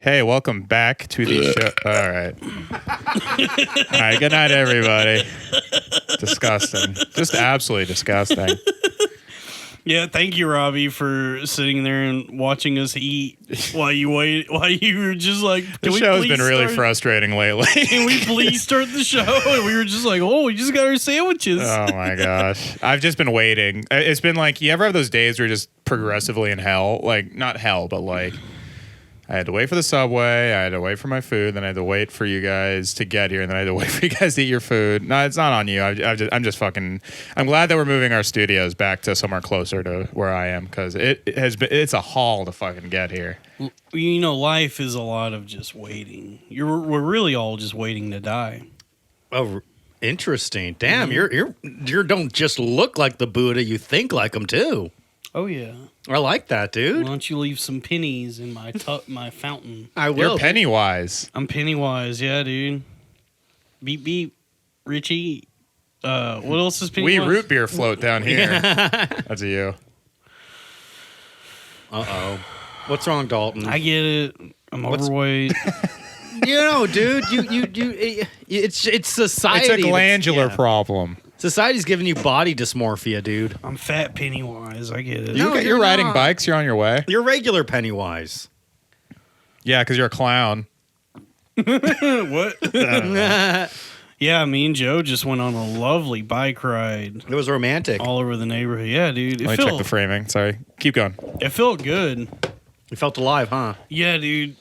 Hey, welcome back to the show. All right. All right, good night, everybody. Disgusting. Just absolutely disgusting. Yeah, thank you, Robbie, for sitting there and watching us eat while you were just like, The show's been really frustrating lately. Can we please start the show? And we were just like, oh, we just got our sandwiches. Oh my gosh. I've just been waiting. It's been like, you ever have those days where you're just progressively in hell? Like, not hell, but like, I had to wait for the subway. I had to wait for my food. Then I had to wait for you guys to get here. And then I had to wait for you guys to eat your food. No, it's not on you. I'm just fucking. I'm glad that we're moving our studios back to somewhere closer to where I am because it's a haul to fucking get here. You know, life is a lot of just waiting. We're really all just waiting to die. Oh, interesting. Damn, you don't just look like the Buddha. You think like him too. Oh yeah. I like that, dude. Why don't you leave some pennies in my fountain? I will. You're Pennywise. I'm Pennywise, yeah, dude. Beep beep, Richie. What else is Pennywise? We root beer float down here. That's you. What's wrong, Dalton? I get it. I'm overweight. You know, dude. It's society. It's a glandular problem. Society's giving you body dysmorphia, dude. I'm fat Pennywise. I get it. You're riding bikes. You're on your way. You're regular Pennywise. Yeah, because you're a clown. What? Yeah, me and Joe just went on a lovely bike ride. It was romantic. All over the neighborhood. Yeah, dude. Let me check the framing. Sorry. Keep going. It felt good. You felt alive, huh? Yeah, dude.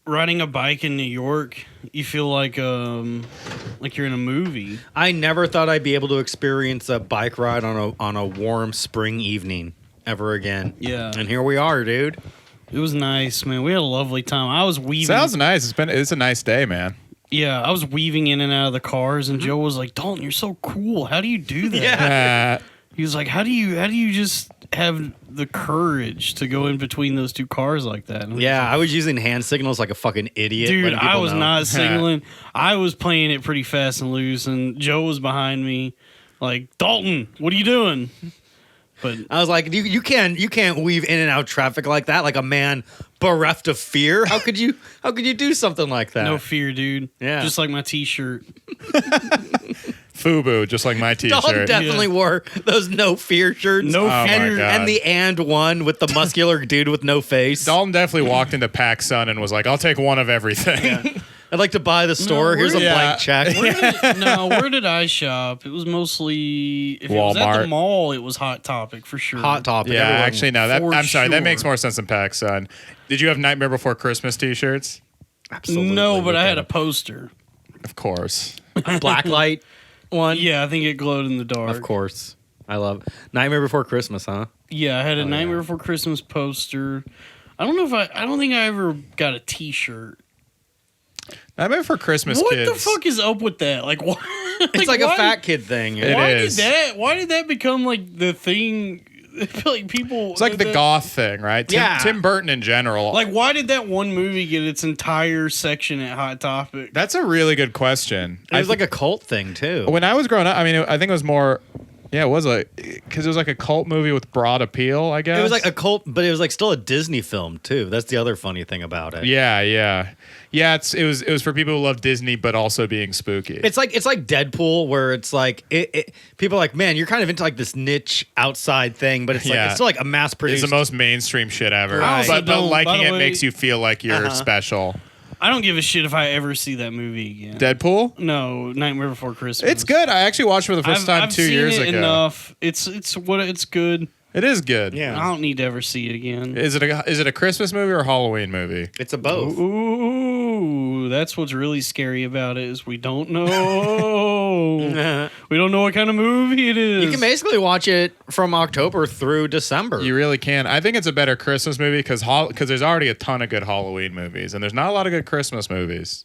Riding a bike in New York, you feel like you're in a movie. I never thought I'd be able to experience a bike ride on a warm spring evening ever again. Yeah. And here we are, dude. It was nice, man. We had a lovely time. I was weaving. Sounds nice. It's a nice day, man. Yeah, I was weaving in and out of the cars, and Joe was like, "Dalton, you're so cool. How do you do that?" Yeah. He was like, "How do you just have the courage to go in between those two cars like that?" Yeah, I was using hand signals like a fucking idiot. Dude, I was not signaling. I was playing it pretty fast and loose, and Joe was behind me, like, "Dalton, what are you doing?" But I was like, you can't weave in and out traffic like that, like a man bereft of fear. How could you do something like that? No fear, dude. Yeah. Just like my T-shirt. FUBU, just like my T-shirt. Dalton definitely wore those no fear shirts. No fear. my God. And the one with the muscular dude with no face. Dalton definitely walked into PacSun and was like, "I'll take one of everything." Yeah. I'd like to buy the store. Here's a blank check. Where did I shop? It was mostly if it was at the Walmart. mall. It was Hot Topic for sure. Hot Topic. Yeah, Everyone- actually, no. For I'm sorry. sure. That makes more sense than PacSun. Did you have Nightmare Before Christmas T-shirts? Absolutely. No, but we I had did. a poster. Of course. Blacklight one. Yeah, I think it glowed in the dark. Of course. I love Nightmare Before Christmas, huh? Yeah, I had a Nightmare Before Christmas poster. I don't think I ever got a T-shirt. Nightmare Before Christmas, What kids. the fuck is up with that? Like, why? It's like why- a fat kid thing. It is. Why did that become like the thing? I feel like people. It's like the goth thing, right? Yeah. Tim Burton in general. Like, why did that one movie get its entire section at Hot Topic? That's a really good question. It was like a cult thing too. When I was growing up, I mean, I think it was more. Yeah, it was because it was like a cult movie with broad appeal, I guess. It was like a cult, but it was like still a Disney film too. That's the other funny thing about it. Yeah. It was for people who love Disney, but also being spooky. It's like Deadpool, where it's like people are like, man, you're kind of into like this niche outside thing, but it's like it's still like a mass It's produced. the most mainstream shit ever. Right. But By liking the it way- makes you feel like you're special. I don't give a shit if I ever see that movie again. Deadpool? No, Nightmare Before Christmas. It's good. I actually watched it for the 1st time I've 2 seen years it ago. Enough. It's good. It is good. Yeah. I don't need to ever see it again. Is it a Christmas movie or a Halloween movie? It's a both. Ooh, that's what's really scary about it is we don't know. We don't know what kind of movie it is. You can basically watch it from October through December. You really can. I think it's a better Christmas movie because there's already a ton of good Halloween movies and there's not a lot of good Christmas movies.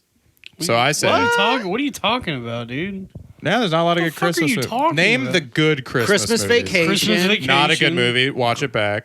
So I say, What are you talking about, dude? No, there's not a lot of good fuck are Christmas you movies. talking Name about? the good Christmas movies. Vacation. Christmas Vacation. Not a good movie. Watch it back.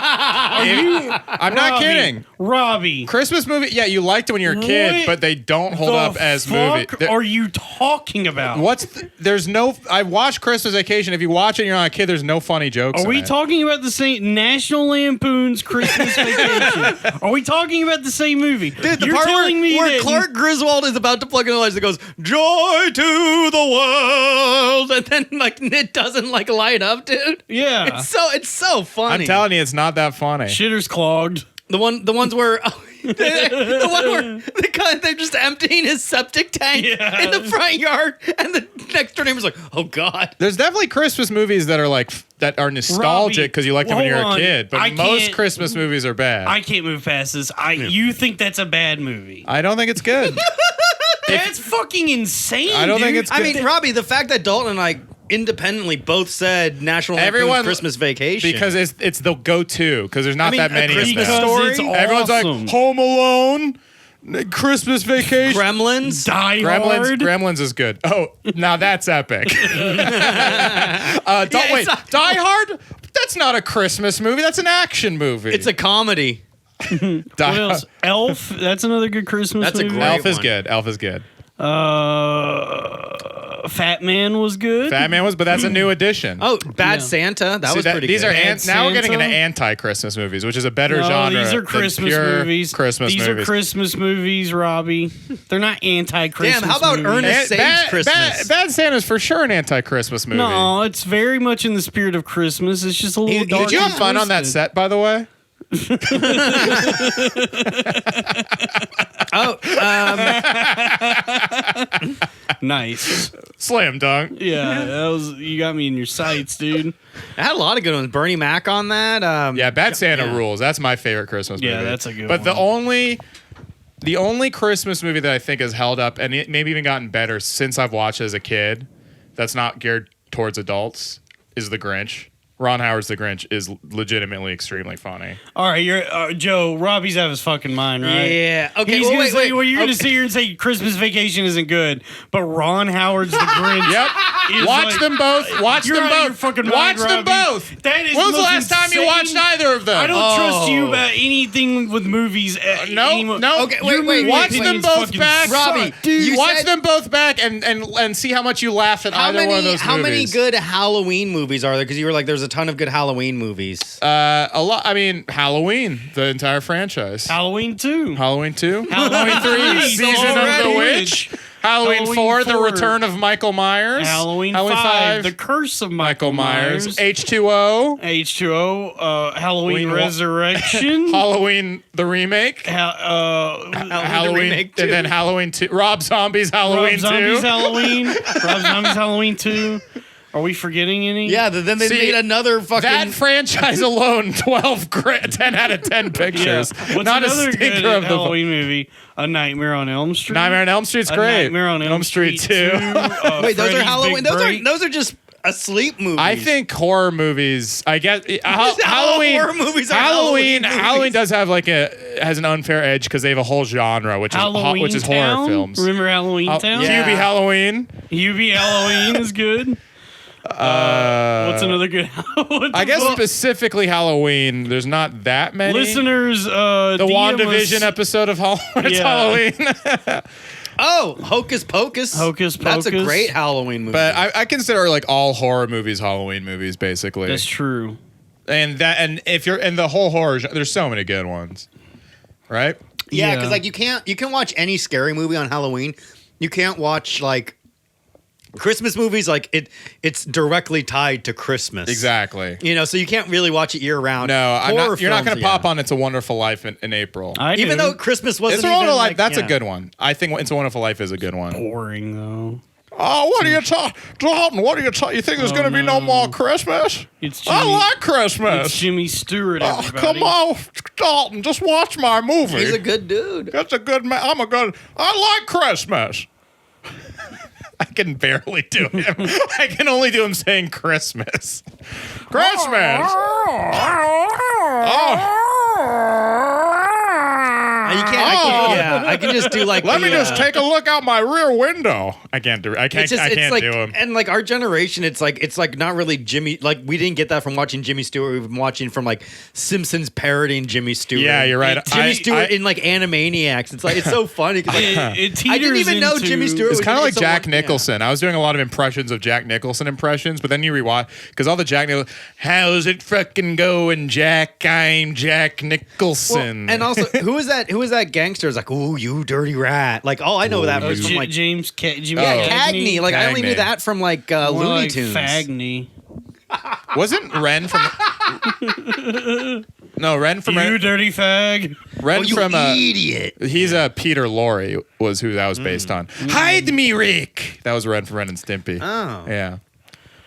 I'm not kidding. Robbie. Christmas movie. Yeah, you liked it when you were a kid, What but they don't hold the up as movie. fuck are you talking about? There's no. I watched Christmas Vacation. If you watch it, and you're not a kid. There's no funny jokes. Are we in it. talking about the same National Lampoon's Christmas Vacation? Are we talking about the same movie? Dude, the You're part telling me where that Clark Griswold is about to plug in the lights that goes, "Joy to the world," and then like it doesn't like light up, dude. Yeah. It's so funny. I'm telling you, it's not that funny. Shitter's clogged. the ones where the one where they're just emptying his septic tank Yeah. in the front yard, and the next door neighbor's like, "Oh God." There's definitely Christmas movies that are like that are nostalgic because you liked them when you were a hold on. kid. But I most can't- Christmas movies are bad. I can't move past this. You think that's a bad movie? I don't think it's good. That's fucking insane. I don't think dude. it's I good. mean, Robbie, the fact that Dalton and I independently both said National Lampoon's Everyone- Christmas Vacation because it's the go-to because there's not I mean, that A many of Christmas them. Story? It's Everyone's awesome. like Home Alone, Christmas Vacation. Gremlins. Die Hard. Gremlins is good. Oh, now that's epic. Wait, it's a- Die Hard? That's not a Christmas movie. That's an action movie. It's a comedy. Die What else? Elf. That's another good Christmas That's a movie. great- Elf is one. good. Elf is good. Fat Man was good. Fat Man was, but that's a new addition. Oh, Bad Santa. That See, was pretty these good. are now we're getting into Santa? anti-Christmas movies, which is a better No, genre. these are than Christmas pure movies. Christmas these movies. are Christmas movies, Robbie. They're not anti-Christmas. Damn, how about movies. Ernest Saves Christmas? Bad Santa's for sure an anti-Christmas movie. No, it's very much in the spirit of Christmas. It's just a little dark. Did you have and fun on that twisted. set, by the way? Oh, Nice. Slam dunk. Yeah, that was. You got me in your sights, dude. I had a lot of good ones. Bernie Mac on that. Yeah, Bad Santa yeah. rules. That's my favorite Christmas movie. Yeah, that's a good But one. the only Christmas movie that I think has held up and it maybe even gotten better since I've watched it as a kid, that's not geared towards adults, is The Grinch. Ron Howard's The Grinch is legitimately extremely funny. All right, you're Joe. Robbie's out of his fucking mind, right? Yeah. Okay. He's well, gonna wait, say, wait. well, you're gonna Okay. sit here and say Christmas Vacation isn't good, but Ron Howard's The Grinch. Yep. is Watch like- them both. Watch You're them out of your both. fucking Watch mind, them Robbie. both. That is When was the most last time you insane- watched either of them? I don't trust you Oh. about anything with movies. No. Okay, Your wait, movie Watch them opinion's both fucking back, Robbie, Dude, you watch said- them both back and see how much you laughed at How either one of many? those How many movies. good Halloween movies are there? Because you were like, there's a ton of good Halloween movies. A lot. I mean, Halloween, the entire franchise. Halloween 2. Halloween 2, Halloween 3, Season of the already. Witch, Halloween Halloween 4, The 4, Return of Michael Myers, Halloween 5, The Curse of Michael Myers. H2O, H2O, Halloween Halloween Resurrection. Halloween the remake, Halloween, remake, too. and then Halloween 2, Rob Zombie's Halloween Rob 2. Zombie's Halloween. Rob Zombie's Halloween 2. Are we forgetting any? Yeah. Then they See, made another fucking. That franchise alone, 10 out of 10 Yeah. pictures. What's Not a another stinker good of the Halloween movie? A Nightmare on Elm Street. Nightmare on Elm Street's A great. Nightmare on Elm Street 2. 2. Wait, those are Freddy's Halloween. Big Break. Those are just asleep movies. I think horror movies. I guess Halloween. horror movies are Halloween. Halloween movies. Halloween does have has an unfair edge because they have a whole genre, which Halloween is Town? horror films. Remember Halloween Oh, Town? yeah. Hubie Halloween. Hubie Halloween is good. What's another good? I guess specifically Halloween. There's not that many. Listeners, the DM WandaVision us- episode of Halloween. It's Yeah. Halloween. Oh, Hocus Pocus. Hocus That's a Pocus. great Halloween movie. But I consider like all horror movies Halloween movies, basically. That's true. And if you're in the whole horror, there's so many good ones, right? yeah, Yeah. because like you can watch any scary movie on Halloween. You can't watch like Christmas movies. Like it's directly tied to Christmas. Exactly. You know, so you can't really watch it year round. No, I'm Horror not. You're not films, going to pop yeah. on "It's a Wonderful Life" in April. Even though Christmas wasn't It's a Wonderful even Life. like, That's yeah. a good one. I think "It's a Wonderful Life" is a good one. boring though. Oh, what are you talking, Dalton? What are you talking? You think there's going to be no more Christmas? It's I Jimmy- like Christmas. It's Jimmy Stewart. Oh, Everybody. come on, Dalton. Just watch my movie. He's a good dude. That's a good man. I like Christmas. I can barely do him. I can only do him saying Christmas. Christmas. Oh. I can just do like. Let me just take a look out my rear window. I can't do. I can't. I can't like, do them. And like our generation, it's like not really Jimmy. Like we didn't get that from watching Jimmy Stewart. We've been watching from like Simpsons parodying Jimmy Stewart. Yeah, you're right. Jimmy Stewart in like Animaniacs. It's like it's so funny. Like, it I didn't even know Jimmy Stewart. It's kind of like so Jack Nicholson. I was doing a lot of impressions of Jack Nicholson impressions, but then you rewatch because all the Jack Nicholson. How's it fucking going, Jack? I'm Jack Nicholson. Well, and also, who was that gangster? It's like, ooh, you dirty rat. Like, all I know that was from like Jimmy Cagney. Like, I only knew that from like Looney Tunes. Fagny. Wasn't Ren from? No, Ren from. You dirty fag. Ren from idiot. He's Peter Lorre was who that was based on. Hide me, Rick. That was Ren from Ren and Stimpy. Oh, yeah.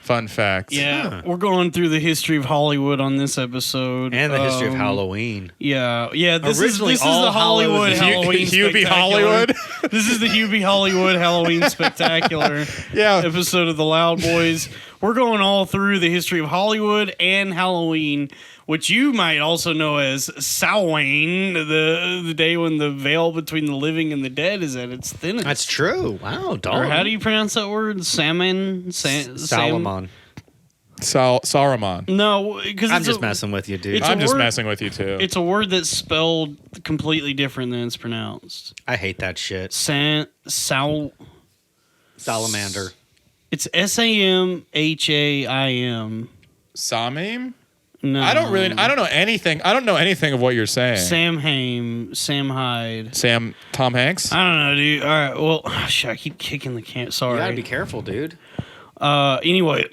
Fun fact. Yeah, we're going through the history of Hollywood on this episode. And the history of Halloween. Yeah. This Originally, is the Hollywood Hubie Halloween Spectacular. Hollywood. This is the Hubie Hollywood Halloween Spectacular episode of the Loud Boys. We're going all through the history of Hollywood and Halloween, which you might also know as Samhain, the day when the veil between the living and the dead is at its thinnest. That's true. Wow, Dalton. Or how do you pronounce that word? Salmon? Salomon. Saruman. No, because I'm just messing with you, dude. I'm just messing with you too. It's a word that's spelled completely different than it's pronounced. I hate that shit. Salamander. It's Samhaim. Samhain? No, I don't know anything. I don't know anything of what you're saying. Samhain. Tom Hanks? I don't know, dude. All right. Well, shit, I keep kicking the can. Sorry. You gotta be careful, dude. Anyway.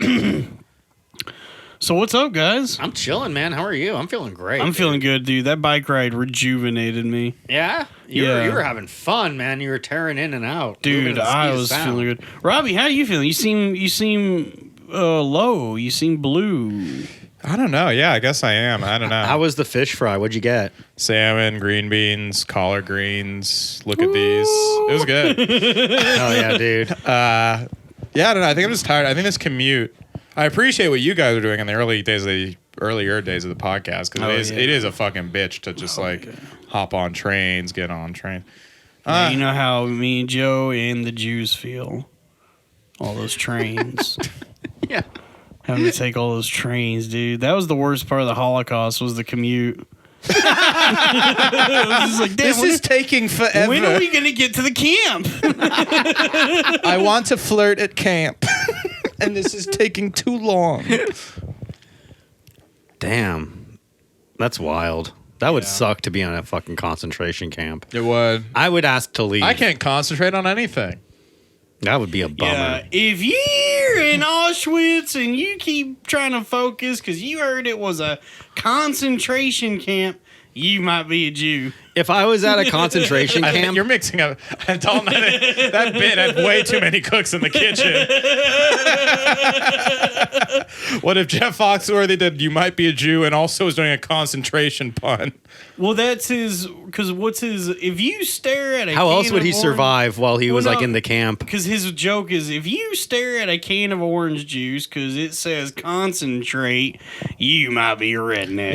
So what's up, guys? I'm chilling, man. How are you? I'm feeling great. I'm feeling good, dude. That bike ride rejuvenated me. Yeah? You were having fun, man. You were tearing in and out. Dude, I was feeling good. Robbie, how are you feeling? You seem low. You seem blue. I don't know. Yeah, I guess I am. I don't know. How was the fish fry? What'd you get? Salmon, green beans, collard greens. Look at these. It was good. Oh, yeah, dude. Yeah, I don't know. I think I'm just tired. I think this commute. I appreciate what you guys are doing in the earlier days of the podcast because it is a fucking bitch to just hop on trains, get on train. You know how me and Joe and the Jews feel. All those trains. Yeah. Having to take all those trains, dude. That was the worst part of the Holocaust was the commute. It was just like, this is taking forever. When are we going to get to the camp? I want to flirt at camp. And this is taking too long. Damn. That's wild. That would suck to be on a fucking concentration camp. It would. I would ask to leave. I can't concentrate on anything. That would be a bummer. Yeah, if you're in Auschwitz and you keep trying to focus because you heard it was a concentration camp, you might be a Jew. If I was at a concentration camp... You're mixing up... Dalton, that bit had way too many cooks in the kitchen. What if Jeff Foxworthy did You Might Be a Jew and also was doing a concentration pun? Well, that's his... Because what's his... If you stare at a How else would he orange, survive while he was in the camp? Because his joke is, if you stare at a can of orange juice because it says concentrate, you might be a redneck.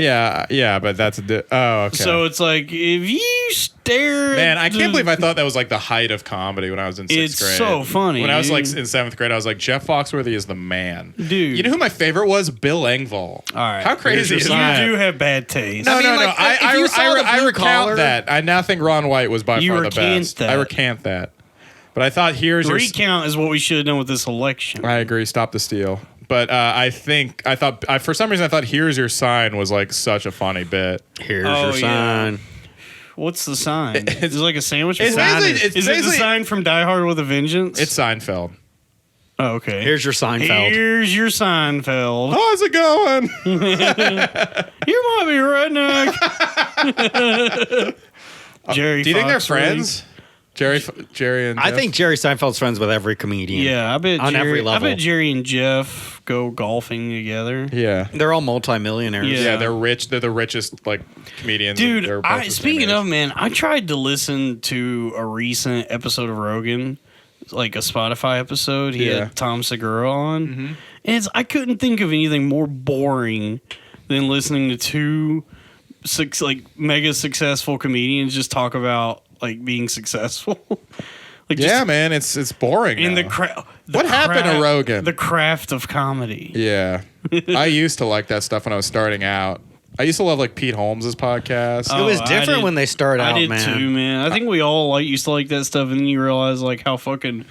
Yeah, but that's a... Oh, okay. So it's like, if you stare... Man, I can't believe I thought that was like the height of comedy when I was in 6th grade. It's so funny, When I was dude. like in 7th grade, I was like, Jeff Foxworthy is the man. Dude. You know who my favorite was? Bill Engvall. All right. How crazy is You that? do have bad taste. No, I mean, like, if you saw the I blue recount collar- that. I now think Ron White was by You far the recant best. that. I recant that. But I thought here's your... Recount is what we should have done with this election. I agree. Stop the steal. But for some reason I thought Here's Your Sign was like such a funny bit. Here's Oh, your sign. What's the sign? Is it like a sandwich? It's sign? basically- Is it the sign from Die Hard with a Vengeance? It's Seinfeld. Oh, okay. Here's your Seinfeld. Here's your Seinfeld. How's it going? You might be redneck. Jerry. Do you think they're Foxworthy. friends? Jerry and I Jeff? think Jerry Seinfeld's friends with every comedian. Yeah, I bet On Jerry, every level. I bet Jerry and Jeff go golfing together. Yeah. They're all multimillionaires. Yeah. Yeah, they're rich. They're the richest like comedians. Dude, They're both the same speaking age. of, man, I tried to listen to a recent episode of Rogan, like a Spotify episode. He Yeah. had Tom Segura on. And I couldn't think of anything more boring than listening to two like mega successful comedians just talk about like being successful. Like yeah, man, it's boring. In now. What happened to Rogan? The craft of comedy. Yeah, I used to like that stuff when I was starting out. I used to love like Pete Holmes' podcast. It was different when they started out, man. I did too, man. I think we all used to like that stuff, and then you realize like how fucking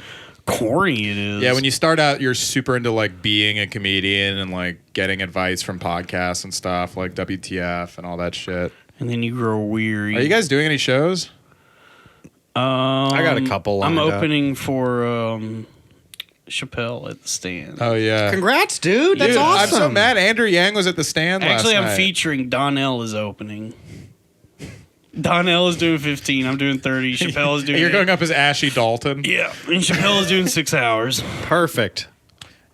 corny it is. Yeah, when you start out, you're super into like being a comedian and like getting advice from podcasts and stuff like WTF and all that shit. And then you grow weary. Are you guys doing any shows? I got a couple. I'm opening for Chappelle at the Stand. Oh yeah, congrats, dude. That's awesome. I'm so mad. Andrew Yang was at the Stand. Actually, last I'm night. featuring Donnell is opening. Donnell is doing 15. I'm doing 30. Chappelle is doing. You're going up as Ashy Dalton. Yeah, and Chappelle is doing 6 hours. Perfect.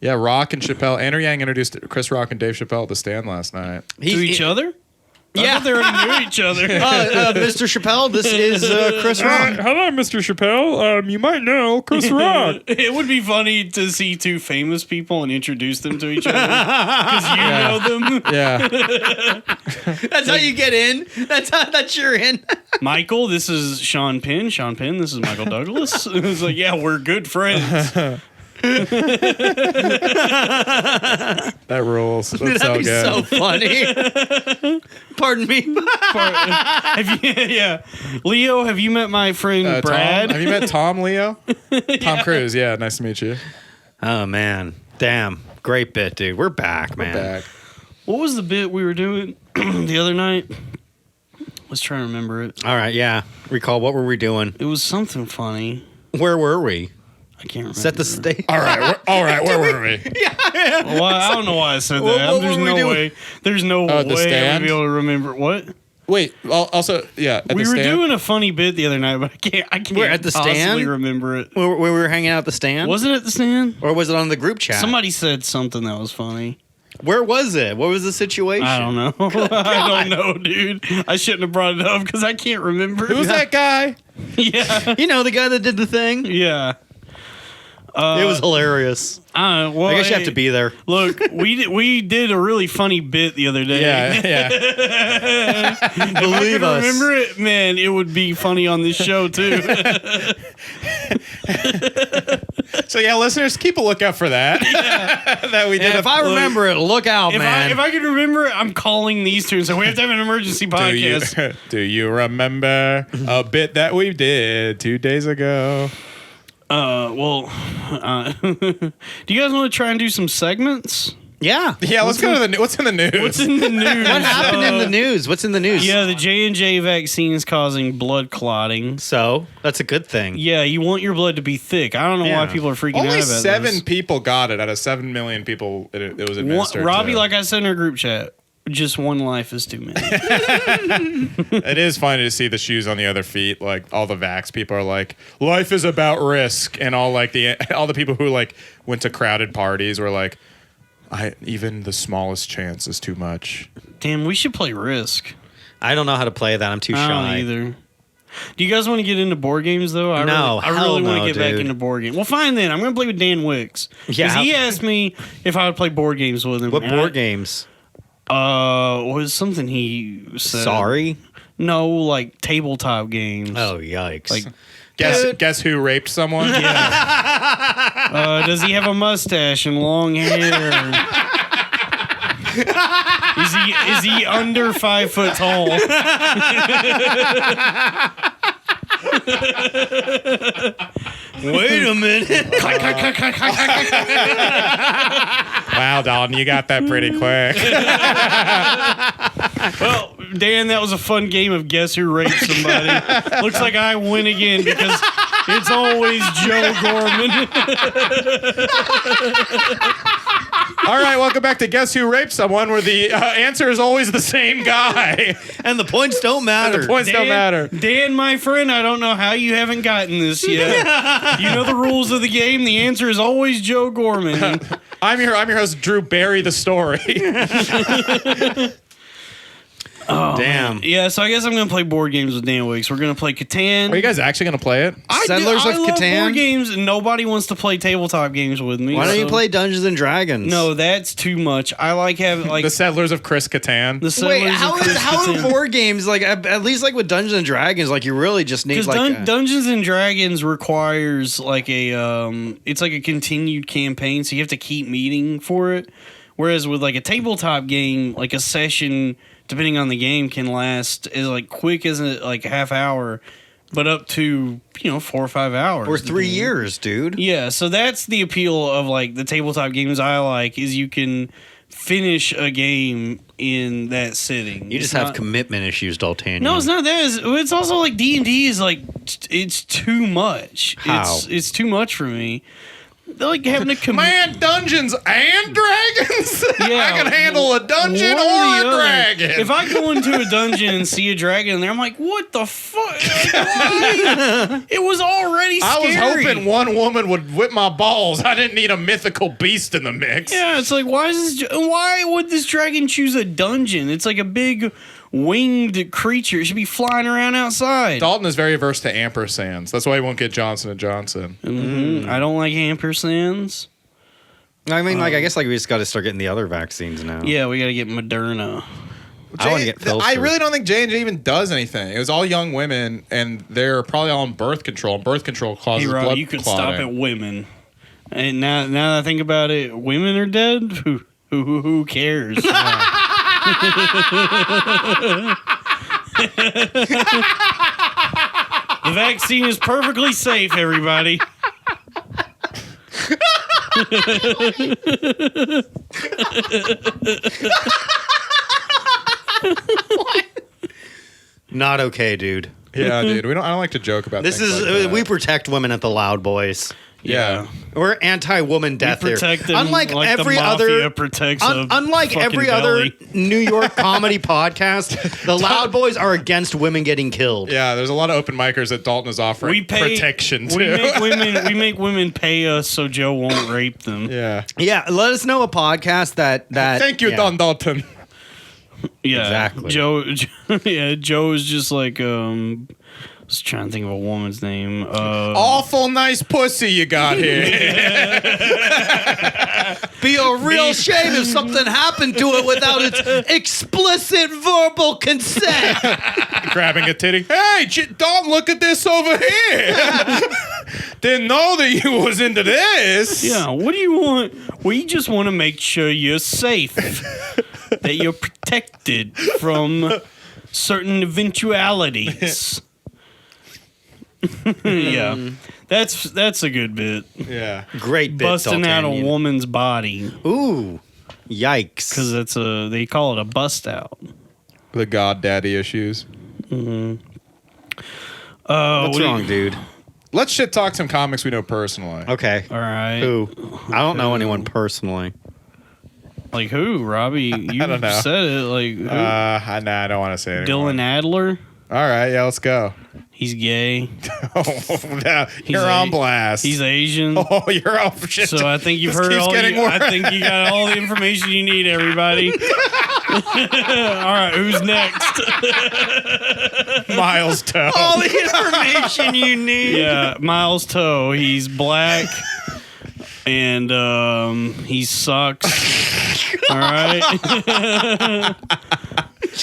Yeah, Rock and Chappelle. Andrew Yang introduced Chris Rock and Dave Chappelle at the Stand last night. To each other? I thought they already knew each other. Mr. Chappelle, this is Chris Rock. Hello, Mr. Chappelle. You might know Chris Rock. It would be funny to see two famous people and introduce them to each other because you know them. Yeah. That's how you get in. That's you're in. Michael, this is Sean Penn. Sean Penn, this is Michael Douglas. It's like, yeah, we're good friends. That rules. That's Dude, that'd be so funny. Pardon me. Yeah. Leo, have you met my friend Brad? Tom? Have you met Tom Leo? Tom Cruise. Yeah, nice to meet you. Oh, man. Damn. Great bit, dude. We're back, man. Back. What was the bit we were doing the other night? Let's try to remember it. All right, yeah. Recall, what were we doing? It was something funny. Where were we? I can't remember. Set the stage. All right, where were we? Well, I don't know why I said that. What There's were we no doing? way. There's no at the way I'm Stand? gonna be able to remember what. Wait, also, yeah, at We the were Stand? doing a funny bit the other night, but I can't We're at the possibly Stand? remember it. Where we were hanging out at the Stand? Was it at the Stand? Or was it on the group chat? Somebody said something that was funny. Where was it? What was the situation? I don't know. I don't know, dude. I shouldn't have brought it up because I can't remember. Who's that guy? Yeah. You know, the guy that did the thing? Yeah. It was hilarious. Well, I guess you have to be there. Look, we did a really funny bit the other day. Yeah. If Believe I us. could remember it, man, it would be funny on this show too. So yeah, listeners, keep a lookout for that. That we did. And if I remember it, look out, man. If I could remember it, I'm calling these two and saying we have to have an emergency podcast. Do you remember a bit that we did 2 days ago? Do you guys want to try and do some segments? Yeah. Yeah, let's go to the what's in the news. What's in the news? What happened in the news? What's in the news? Yeah, the J&J vaccine is causing blood clotting. So, that's a good thing. Yeah, you want your blood to be thick. I don't know why Yeah. people are freaking Only out about 7 this. people got it out of 7 million people. It was administered. Robbie, to. like I said in our group chat, just one life is too many. It is funny to see the shoes on the other feet. Like all the vax people are like, life is about risk, and all the people who like went to crowded parties were like, even the smallest chance is too much. Damn, we should play Risk. I don't know how to play that. I'm too I shy. don't either. Do you guys want to get into board games though? I No, really hell want no, to get back dude. into board games. Well, fine then. I'm going to play with Dan Wicks. Yeah. Because he asked me if I would play board games with him. What and board games? Was something he said. Sorry? No, like tabletop games. Oh, yikes. Like, Guess who raped someone? does he have a mustache and long hair? Is he under 5 foot tall? Wait a minute. Wow, Dalton, you got that pretty quick. Well, Dan, that was a fun game of guess who raped somebody. Looks like I win again because it's always Joe Gorman. All right, welcome back to Guess Who Raped Someone, where the answer is always the same guy. And the points don't matter. The points don't matter. Dan, my friend, I don't know how you haven't gotten this yet. You know the rules of the game. The answer is always Joe Gorman. I'm your host, Drew Barry the Story. Oh, Damn. man. Yeah, so I guess I'm going to play board games with Dan Wicks. We're going to play Catan. Are you guys actually going to play it? Settlers of I love Catan? board games, and nobody wants to play tabletop games with me. Why don't you play Dungeons and Dragons? No, that's too much. I like having The Settlers of Chris Catan. the Settlers Wait, of Chris how Catan. are board games like at least like with Dungeons and Dragons, like you really just need Because like Dungeons and Dragons requires like it's like a continued campaign, so you have to keep meeting for it. Whereas with like a tabletop game, like a session, depending on the game, can last as like quick as like a half hour, but up to 4 or 5 hours or 3 years, dude. Yeah, so that's the appeal of like the tabletop games I like is you can finish a game in that sitting. You just have commitment issues, Dalton. No, it's not that. It's also like D&D is like it's too much. How? It's too much for me. They're like having to commit. Man, Dungeons and Dragons? Yeah, I can handle a dungeon one or the a other. dragon. If I go into a dungeon and see a dragon in there, I'm like, what the fuck? Why? It was already I scary. was hoping one woman would whip my balls. I didn't need a mythical beast in the mix. Yeah, it's like, why would this dragon choose a dungeon? It's like a big winged creature. It should be flying around outside. Dalton is very averse to ampersands. That's why he won't get Johnson & Johnson. I don't like ampersands. I mean, like I guess like we just got to start getting the other vaccines now. Yeah, we got to get Moderna. I want to get Filster. I really don't think J&J even does anything. It was all young women, and they're probably all on birth control. And birth control causes Hey, Rob, blood you could clotting. stop at women. And now that I think about it, women are dead? Who cares? The vaccine is perfectly safe, everybody. Not okay, dude. Yeah, dude. I don't like to joke about This things is like that. we protect women at the Loud Boys. Yeah. We're anti-woman death here. Protect them Unlike like every the mafia other protects a unlike fucking every belly. other New York comedy podcast, the Loud Boys are against women getting killed. Yeah, there's a lot of open micers that Dalton is offering protection to. We make women pay us so Joe won't rape them. Yeah. Yeah, let us know a podcast that Thank you, yeah. Don Dalton. Yeah, Exactly. Joe is just like I was trying to think of a woman's name. Awful nice pussy you got here. Be a real shame if something happened to it without its explicit verbal consent. Grabbing a titty. Hey, Dalton, look at this over here. Didn't know that you was into this. Yeah, what do you want? We just want to make sure you're safe, that you're protected from certain eventualities. Yeah, that's a good bit. Yeah. Great bit, Busting out a Daltonian. woman's body Ooh, yikes. because they call it a bust out. The god daddy issues. What's What do you- wrong, dude? Let's shit talk some comics we know personally. Okay. All right, Who? I don't know anyone personally. like who? Robbie, you don't know. said it. Like who? I don't want to say it anymore. Dylan Adler. All right, yeah, let's go. He's gay. Oh, no, you're on blast. He's Asian. Oh, you're off shit. So I think you've This heard keeps all. getting I worse. think you got all the information you need, everybody. All right, who's next? Miles Toe. All the information you need. Yeah, Miles Toe. He's black, and he sucks. All right.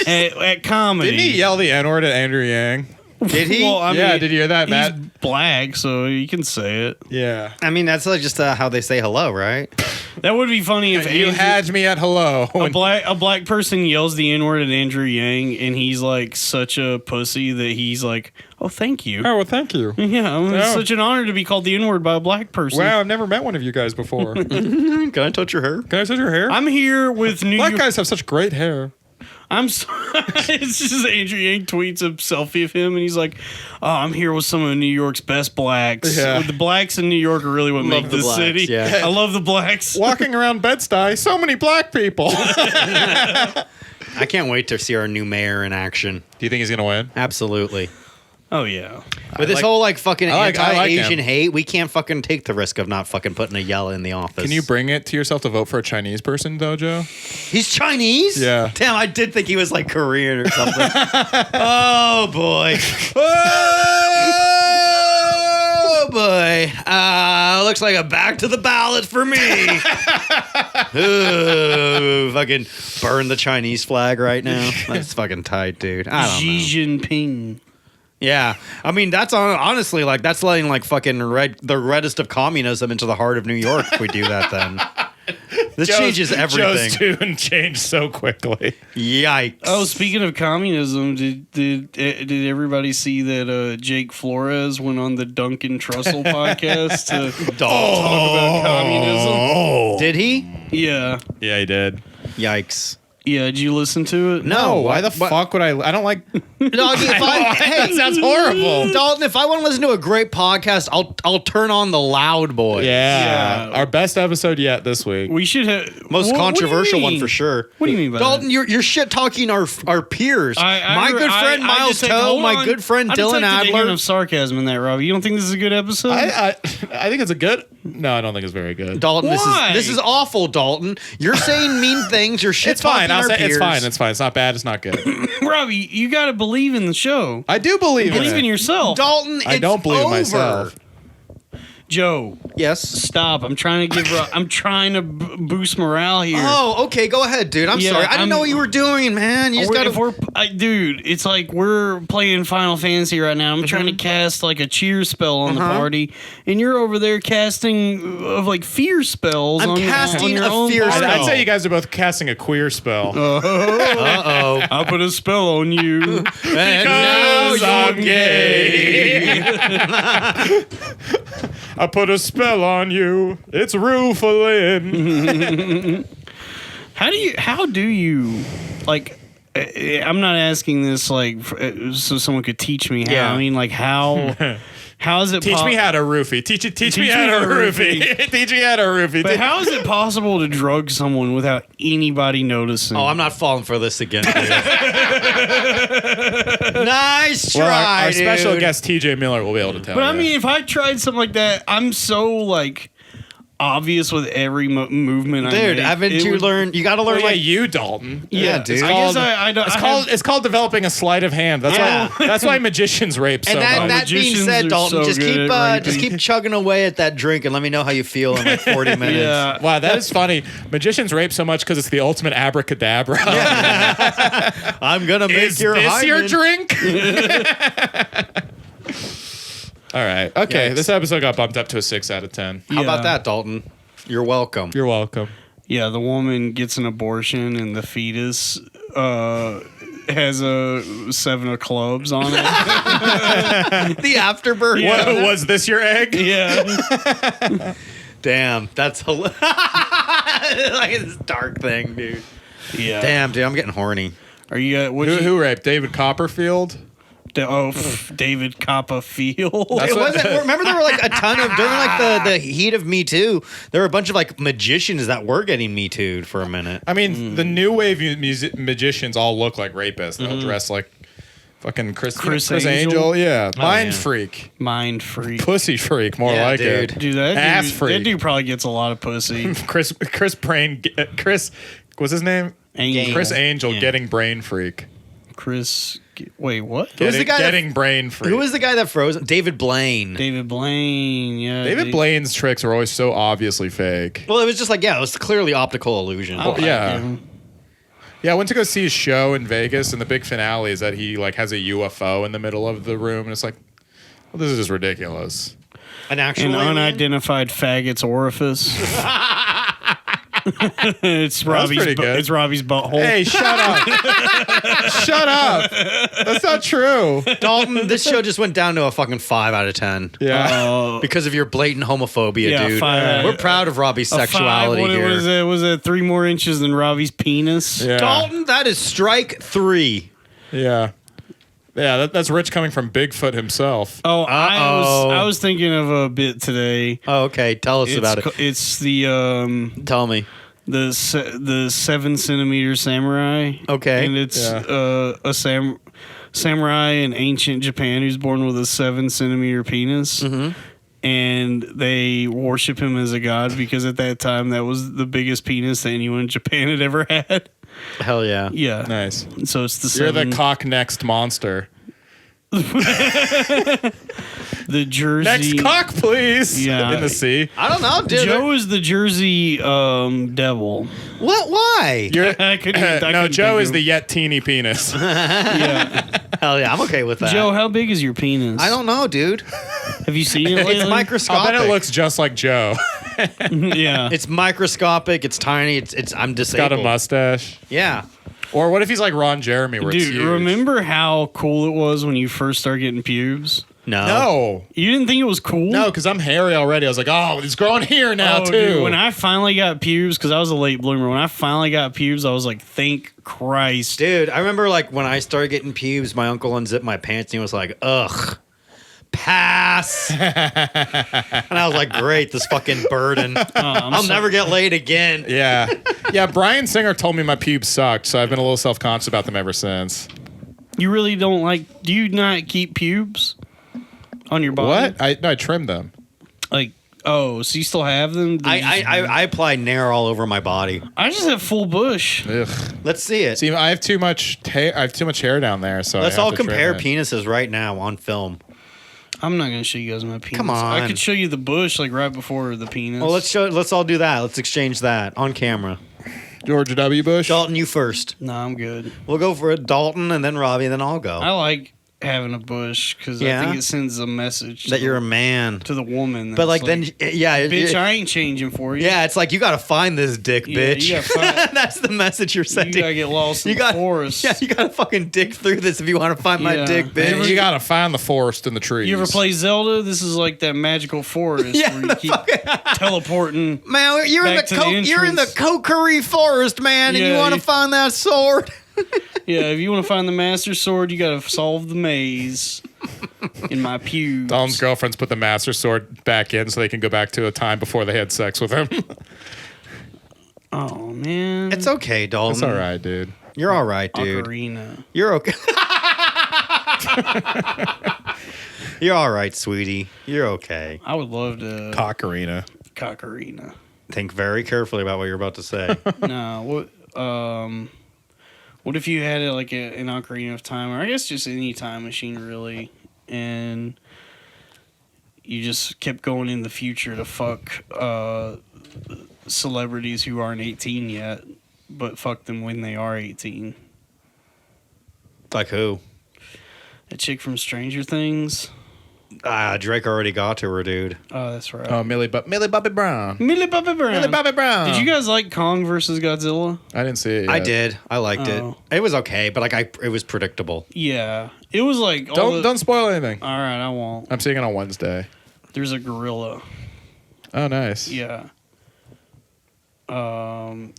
At comedy. Didn't he yell the N-word at Andrew Yang? Did he? Well, I Yeah, mean, did you hear that, he's Matt? black, so you can say it. Yeah. I mean, that's like just how they say hello, right? That would be funny if You had me at hello. a black person yells the N-word at Andrew Yang, and he's like such a pussy that he's like, "Oh, thank you." Oh, well, thank you. Yeah, it's Oh. such an honor to be called the N-word by a black person. Wow, I've never met one of you guys before. Can Can I touch your hair? I touch your hair? I'm here with New Black York. guys have such great hair. I'm sorry. It's just Andrew Yang tweets a selfie of him, and he's like, "Oh, I'm here with some of New York's best blacks. Yeah. The blacks in New York are really what make the this blacks, city. yeah. I love the blacks." Walking around Bed-Stuy, so many black people. Do I can't wait to see our new mayor in action. you think he's going to win? Absolutely. Oh yeah. But this whole like fucking I like anti-Asian him. hate, we can't fucking take the risk of not fucking putting a yella in the office. Can you bring it to yourself to vote for a Chinese person, though, Joe? He's Chinese? Yeah. Damn, I did think he was like Korean or something. Oh boy. Oh boy. Looks like a back to the ballot for me. Ooh, fucking burn the Chinese flag right now. That's fucking tight, dude. I don't know. Xi Jinping. Yeah, I mean that's honestly like that's letting like fucking the reddest of communism into the heart of New York. If we do that, then this changes everything. Joe's tune changed so quickly. Yikes! Oh, speaking of communism, did everybody see that Jake Flores went on the Duncan Trussell podcast to talk about communism? Oh, Did he? Yeah, yeah, he did. Yikes! yeah. Did you listen to it? No. Why the fuck would I? I don't like. Doggy, That sounds horrible. Dalton, if I want to listen to a great podcast, I'll turn on the Loud Boy. Yeah. Yeah. Our best episode yet this week. We should have Most controversial one for sure. What do you mean by Dalton, that? you're shit talking our peers. My good friend Miles Toe, my good friend Dylan Adler. Of sarcasm in that, Robbie. You don't think this is a good episode? I think it's a good. No, I don't think it's very good. Dalton, Why? this is awful, Dalton. You're saying mean things. You're shit It's fine. talking I'll our say peers. it's fine. It's fine. It's not bad. It's not good. Robbie, you got to believe in the show. I do believe Believe in in it. yourself. Dalton, I it's don't believe over. myself. Joe, Yes. stop. I'm trying to boost morale here. Oh, okay. Go ahead, dude. I'm Yeah, sorry. I didn't know what you were doing, man. You just gotta. Dude, it's like we're playing Final Fantasy right now. I'm trying to cast like a cheer spell on the party, and you're over there casting of like fear spells. I'm on casting your a own fear party. spell. I'd say you guys are both casting a queer spell. Uh-oh. I put a spell on you. And now Because I'm you're gay. I put a spell on you. It's Rufalin. How do you like? I'm not asking this like so someone could teach me how. Yeah. I mean, like how is it? Teach me how to roofie. Teach me how to roofie. Teach me how to roofie. But how is it possible to drug someone without anybody noticing? Oh, I'm not falling for this again, dude. Nice Well, try, our special dude. guest TJ Miller will be able to tell But you. I mean, if I tried something like that, I'm so like obvious with every movement I Dude, make. haven't It you would- learned? You got to learn Well, yeah, like you, Dalton. Yeah, dude. I guess I don't. It's called developing a sleight of hand. That's Yeah. why that's why magicians rape so And much. that being Magicians said, are Dalton, so just good at raping. keep chugging away at that drink and let me know how you feel in like 40 minutes. Yeah. Wow, that is funny. Magicians rape so much because it's the ultimate abracadabra. I'm gonna make Is your this your hymen. drink? All right. Okay. Yikes. This episode got bumped up to a 6 out of 10. How about Yeah. that, Dalton? You're welcome. You're welcome. Yeah, the woman gets an abortion and the fetus has a 7 of clubs on it. The afterbirth. Yeah. What, was this your egg? Yeah. Damn, that's hilarious. Like this dark thing, dude. Yeah. Damn, dude, I'm getting horny. Are you Who raped? David Copperfield? David Copperfield? That's It what- wasn't. Remember, there were like a ton of during like the heat of Me Too. There were a bunch of like magicians that were getting Me Too'd for a minute. I mean, the new wave magicians all look like rapists. They'll dress like fucking Chris Angel? Angel. Yeah. Mind yeah. freak. Mind freak. Pussy freak, more Yeah, like dude. it. Dude, that Ass dude, freak. that dude probably gets a lot of pussy. Chris what's his name? Angel. Chris Angel Yeah. getting brain freak. Wait, what? Who's the guy that- getting brain freak. Who was the guy that froze? David Blaine. David Blaine. Yeah. David Blaine's tricks are always so obviously fake. Well, it was just like it was clearly optical illusion. I like yeah. him. Yeah, I went to go see his show in Vegas, and the big finale is that he like has a UFO in the middle of the room, and it's like, well, this is just ridiculous. An actual An alien? unidentified faggot's orifice. It's Robbie's. pretty good. It's Robbie's butthole. Hey, shut up! Shut up! That's not true. Dalton, this show just went down to a fucking 5 out of 10. Yeah. Because of your blatant homophobia, Yeah, dude. 5. We're proud of Robbie's A 5, sexuality what here. was it 3 more inches than Robbie's penis? Yeah. Dalton, that is strike 3. Yeah. Yeah, that's Rich coming from Bigfoot himself. Oh, Uh-oh. I was thinking of a bit today. Oh, okay. Tell us about it. It's the Tell me. the 7 centimeter samurai. Okay. And it's Yeah. a samurai in ancient Japan who's born with a 7-centimeter penis. Mm-hmm. And they worship him as a god because at that time that was the biggest penis that anyone in Japan had ever had. Hell yeah. Yeah. Nice. So it's the You're the cock-next monster. the Jersey. Next cock, please. Yeah. In the sea. I don't know, dude. Joe is the Jersey devil. What? Why? I couldn't Joe think is of- the yet teeny penis. Yeah. Hell yeah, I'm okay with that. Joe, how big is your penis? I don't know, dude. Have you seen it lately? It's I microscopic. bet it looks just like Joe. Yeah. It's microscopic. It's tiny. It's. I'm disabled. Got a mustache. Yeah. Or what if he's like Ron Jeremy, where it's Dude, huge? remember how cool it was when you first started getting pubes? No. You didn't think it was cool? No, because I'm hairy already. I was like, oh, it's growing here now, Oh, too. dude, when I finally got pubes, because I was a late bloomer, when I finally got pubes, I was like, thank Christ. Dude, I remember like when I started getting pubes, my uncle unzipped my pants and he was like, ugh. Pass. And I was like, great, this fucking burden. I'll never get laid again. Yeah. Yeah, Brian Singer told me my pubes sucked, so I've been a little self-conscious about them ever since. You really don't like, do you not keep pubes on your body? What? I trimmed them. Like, oh, so you still have them? I apply Nair all over my body. I just have full bush. Ugh. Let's see it. See, I have too much hair down there, so Let's I have all to trim compare it. penises right now on film. I'm not gonna show you guys my penis. Come on. I could show you the bush like right before the penis. Well, let's all do that. Let's exchange that on camera. George W. Bush. Dalton, you first. No, I'm good. We'll go for it. Dalton and then Robbie, and then I'll go. I like having a bush because Yeah? I think it sends a message that you're a man. to the woman. But like that's then, yeah, bitch, I ain't changing for you. yeah, it's like you got to find this dick, Yeah, bitch. you gotta find- That's the message you're You sending. gotta get lost in the forest. Yeah, you got to fucking dig through this if you want to find my Yeah. dick, bitch. You gotta find the forest and the trees. You ever play Zelda? This is like that magical forest Yeah, where you keep teleporting. Man, you're in Back the to the you're in the entrance. Kokiri forest, man, and you Yeah, want to you- find that sword. Yeah, if you want to find the master sword, you gotta solve the maze in my pubes. Dalton's girlfriends put the master sword back in so they can go back to a time before they had sex with him. Oh man, It's okay, Dalton. It's all right, dude. You're all right, dude. Ocarina. You're okay. You're all right, sweetie. You're okay. I would love to Cock-arena. Cocarina. Think very carefully about what you're about to say. No, what if you had it like an Ocarina of Time, or I guess just any time machine, really, and you just kept going in the future to fuck celebrities who aren't 18 yet, but fuck them when they are 18. Like who? That chick from Stranger Things. Drake already got to her, dude. Oh, that's right. Oh, Millie Bobby Brown. Millie Bobby Brown. Millie Bobby Brown. Did you guys like Kong versus Godzilla? I didn't see it yet. I did. I liked Oh. it. It was okay, but like it was predictable. Yeah, it was like Don't spoil anything. All right, I won't. I'm seeing it on Wednesday. There's a gorilla. Oh, nice. Yeah.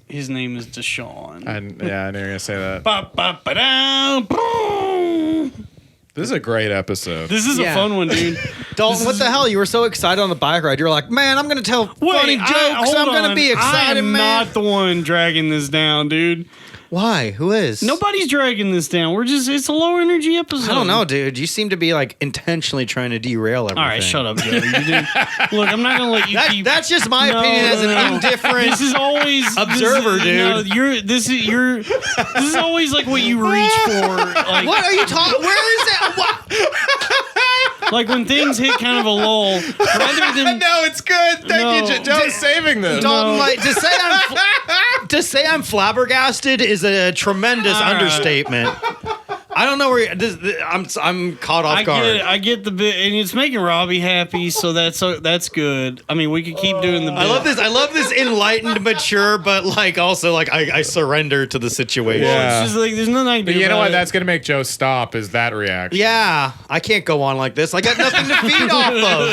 His name is Deshaun. I knew you were going to say that. Ba, ba, ba, da, boom. This is a great episode. This is a Yeah. fun one, dude. Dalton, what the hell? You were so excited on the bike ride. You're like, man, I'm going to tell funny jokes. I'm going to be excited, I am man. not the one dragging this down, dude. Why? Who is? Nobody's dragging this down. It's a low energy episode. I don't know, dude. You seem to be like intentionally trying to derail everything. All right, shut up, Joe. You did. Look, I'm not gonna let you keep. That's just my opinion as an indifferent. This is always observer, this is, dude. No, this is always like what you reach for. Like, What are you talking? Where is that? What? like when things hit kind of a lull, rather than No, it's good. Thank you, Joe's saving this. Dalton, like to say I'm flabbergasted is a tremendous All right. understatement. I don't know where I'm caught off guard. I get the bit, and it's making Robbie happy, so that's good. I mean, we could keep doing the bit. I love this enlightened, mature, but like also like I surrender to the situation. Yeah. It's just like there's nothing I can do. But you know about what? it. That's going to make Joe stop is that reaction. Yeah, I can't go on like this. I got nothing to feed off of.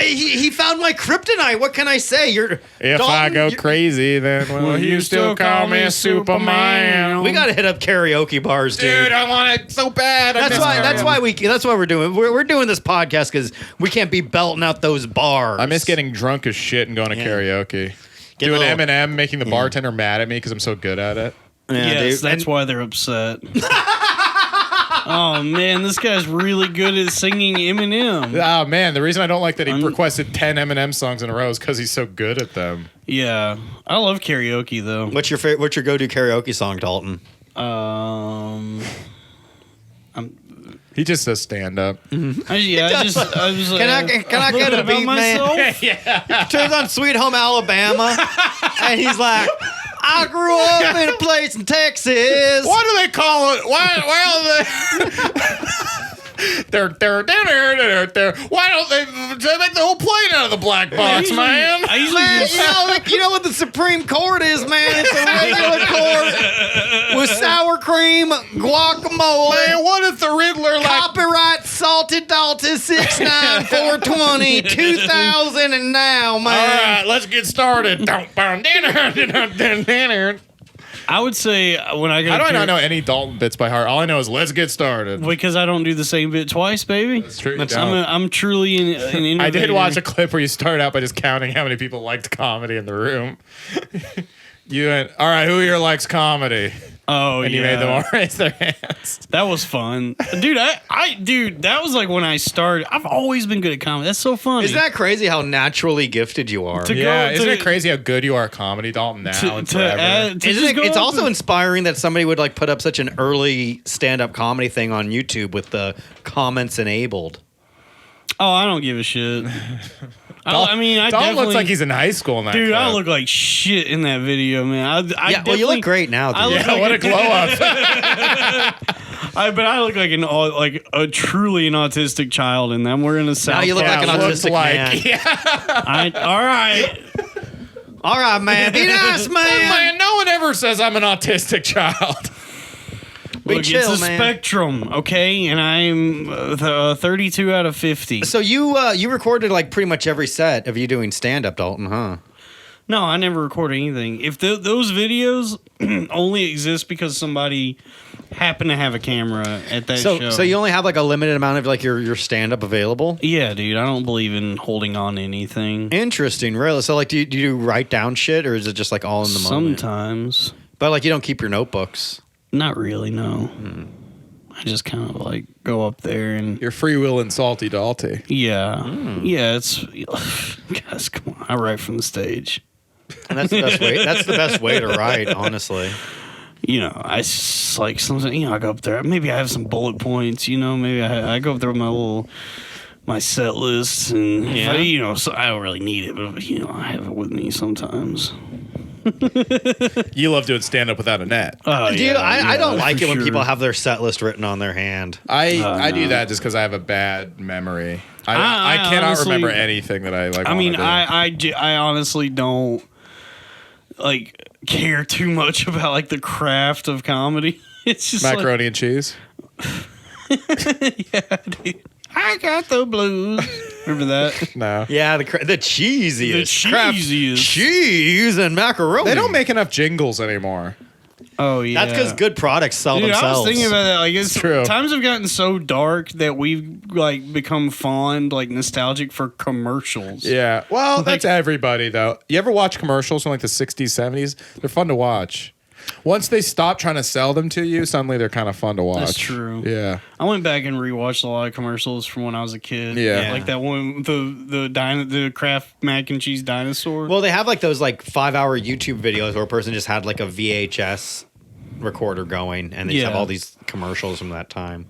He found my kryptonite. What can I say? If I go crazy, then will you still call me Superman? We gotta hit up karaoke bars, dude. I want it so bad. That's why we're doing we're doing this podcast because we can't be belting out those bars. I miss getting drunk as shit and going to karaoke. Get Doing a little- Eminem, making the bartender mad at me because I'm so good at it. Yeah, Yes, dude. that's why they're upset. Oh man, this guy's really good at singing Eminem. Oh man, the reason I don't like that he requested 10 Eminem songs in a row is because he's so good at them. Yeah, I love karaoke though. What's your go-to karaoke song, Dalton? He just does stand up. I was Can I get a beat, man? Yeah. Turns on Sweet Home Alabama, and he's like, I grew up in a place in Texas. What do they call it? Why they're why don't they make the whole plane out of the black box, man? You know what the Supreme Court is, man? It's a regular court with sour cream, guacamole. Man, what if the Riddler Copyright Salted Dalton 69420 2000 and now, man. All right, let's get started. I would say when I go. How do I not know any Dalton bits by heart? All I know is let's get started. Because I don't do the same bit twice, baby. That's true. I'm truly an innovator. I did watch a clip where you started out by just counting how many people liked comedy in the room. You went, all right, who here likes comedy? Oh, and you made them all raise their hands. That was fun. Dude, dude, that was like when I started. I've always been good at comedy. That's so funny. Isn't that crazy how naturally gifted you are? Isn't it crazy how good you are at comedy, Dalton, now and forever? It's also inspiring that somebody would like put up such an early stand-up comedy thing on YouTube with the comments enabled. Oh, I don't give a shit. Dalton looks like he's in high school in that dude, clip. I look like shit in that video, man. Well, you look great now. What a glow up. But I look like a truly an autistic child in that. We're in a South. Now you look like an autistic man. Yeah. All right. All right, man. Be nice, man. No one ever says I'm an autistic child. Look, it's a spectrum, okay? And I'm 32 out of 50. So you recorded like pretty much every set of you doing stand-up, Dalton, huh? No, I never record anything. If those videos only exist because somebody happened to have a camera at that show. So you only have like a limited amount of like your stand-up available? Yeah, dude. I don't believe in holding on to anything. Interesting, really. So like, do you write down shit, or is it just like all in the moment? Sometimes. But like, you don't keep your notebooks? Not really, no. I just kind of like go up there and... You're free will and salty Dalty. Yeah. Yeah, it's... Guys, come on. I write from the stage. And that's the best way. That's the best way to write, honestly. You know, I like sometimes, I go up there. Maybe I have some bullet points, maybe I go up there with my set list and, so I don't really need it, but, I have it with me sometimes. You love doing stand up without a net. Dude, I don't like it when people have their set list written on their hand. I do that just because I have a bad memory. I cannot honestly remember anything that I like. I honestly don't like care too much about like the craft of comedy. It's just macaroni and cheese. Yeah, dude. I got the blues. Remember that? No. Yeah, the cheesiest. The cheesiest. Cheese and macaroni. They don't make enough jingles anymore. Oh, yeah. That's because good products sell themselves. I was thinking about that. Like, it's true. Times have gotten so dark that we've like become fond, like nostalgic for commercials. Yeah. Well, that's everybody, though. You ever watch commercials from like the 60s, 70s? They're fun to watch. Once they stop trying to sell them to you, suddenly they're kind of fun to watch. That's true. Yeah. I went back and rewatched a lot of commercials from when I was a kid. Yeah. Like that one, the Kraft mac and cheese dinosaur. Well, they have like those like 5-hour YouTube videos where a person just had like a VHS recorder going and they just have all these commercials from that time.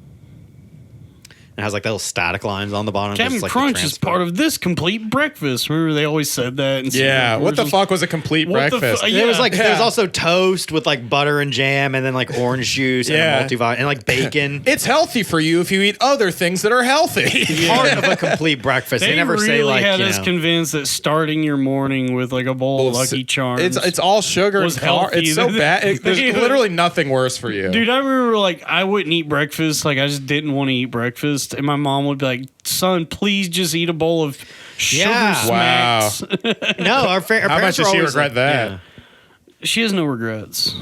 It has like little static lines on the bottom. Captain like Crunch is part of this complete breakfast. Remember they always said that? Yeah. What the fuck was a complete breakfast? It was like there's also toast with like butter and jam, and then like orange juice and a multivitamin and like bacon. It's healthy for you if you eat other things that are healthy. Part of a complete breakfast. They never really say like had us convinced that starting your morning with like a bowl of Lucky Charms. It's all sugar and healthy. It's so bad. There's literally nothing worse for you. Dude, I remember like I wouldn't eat breakfast. Like I just didn't want to eat breakfast, and my mom would be like, "Son, please just eat a bowl of sugar smacks." No, our how much does she regret that? Yeah. She has no regrets.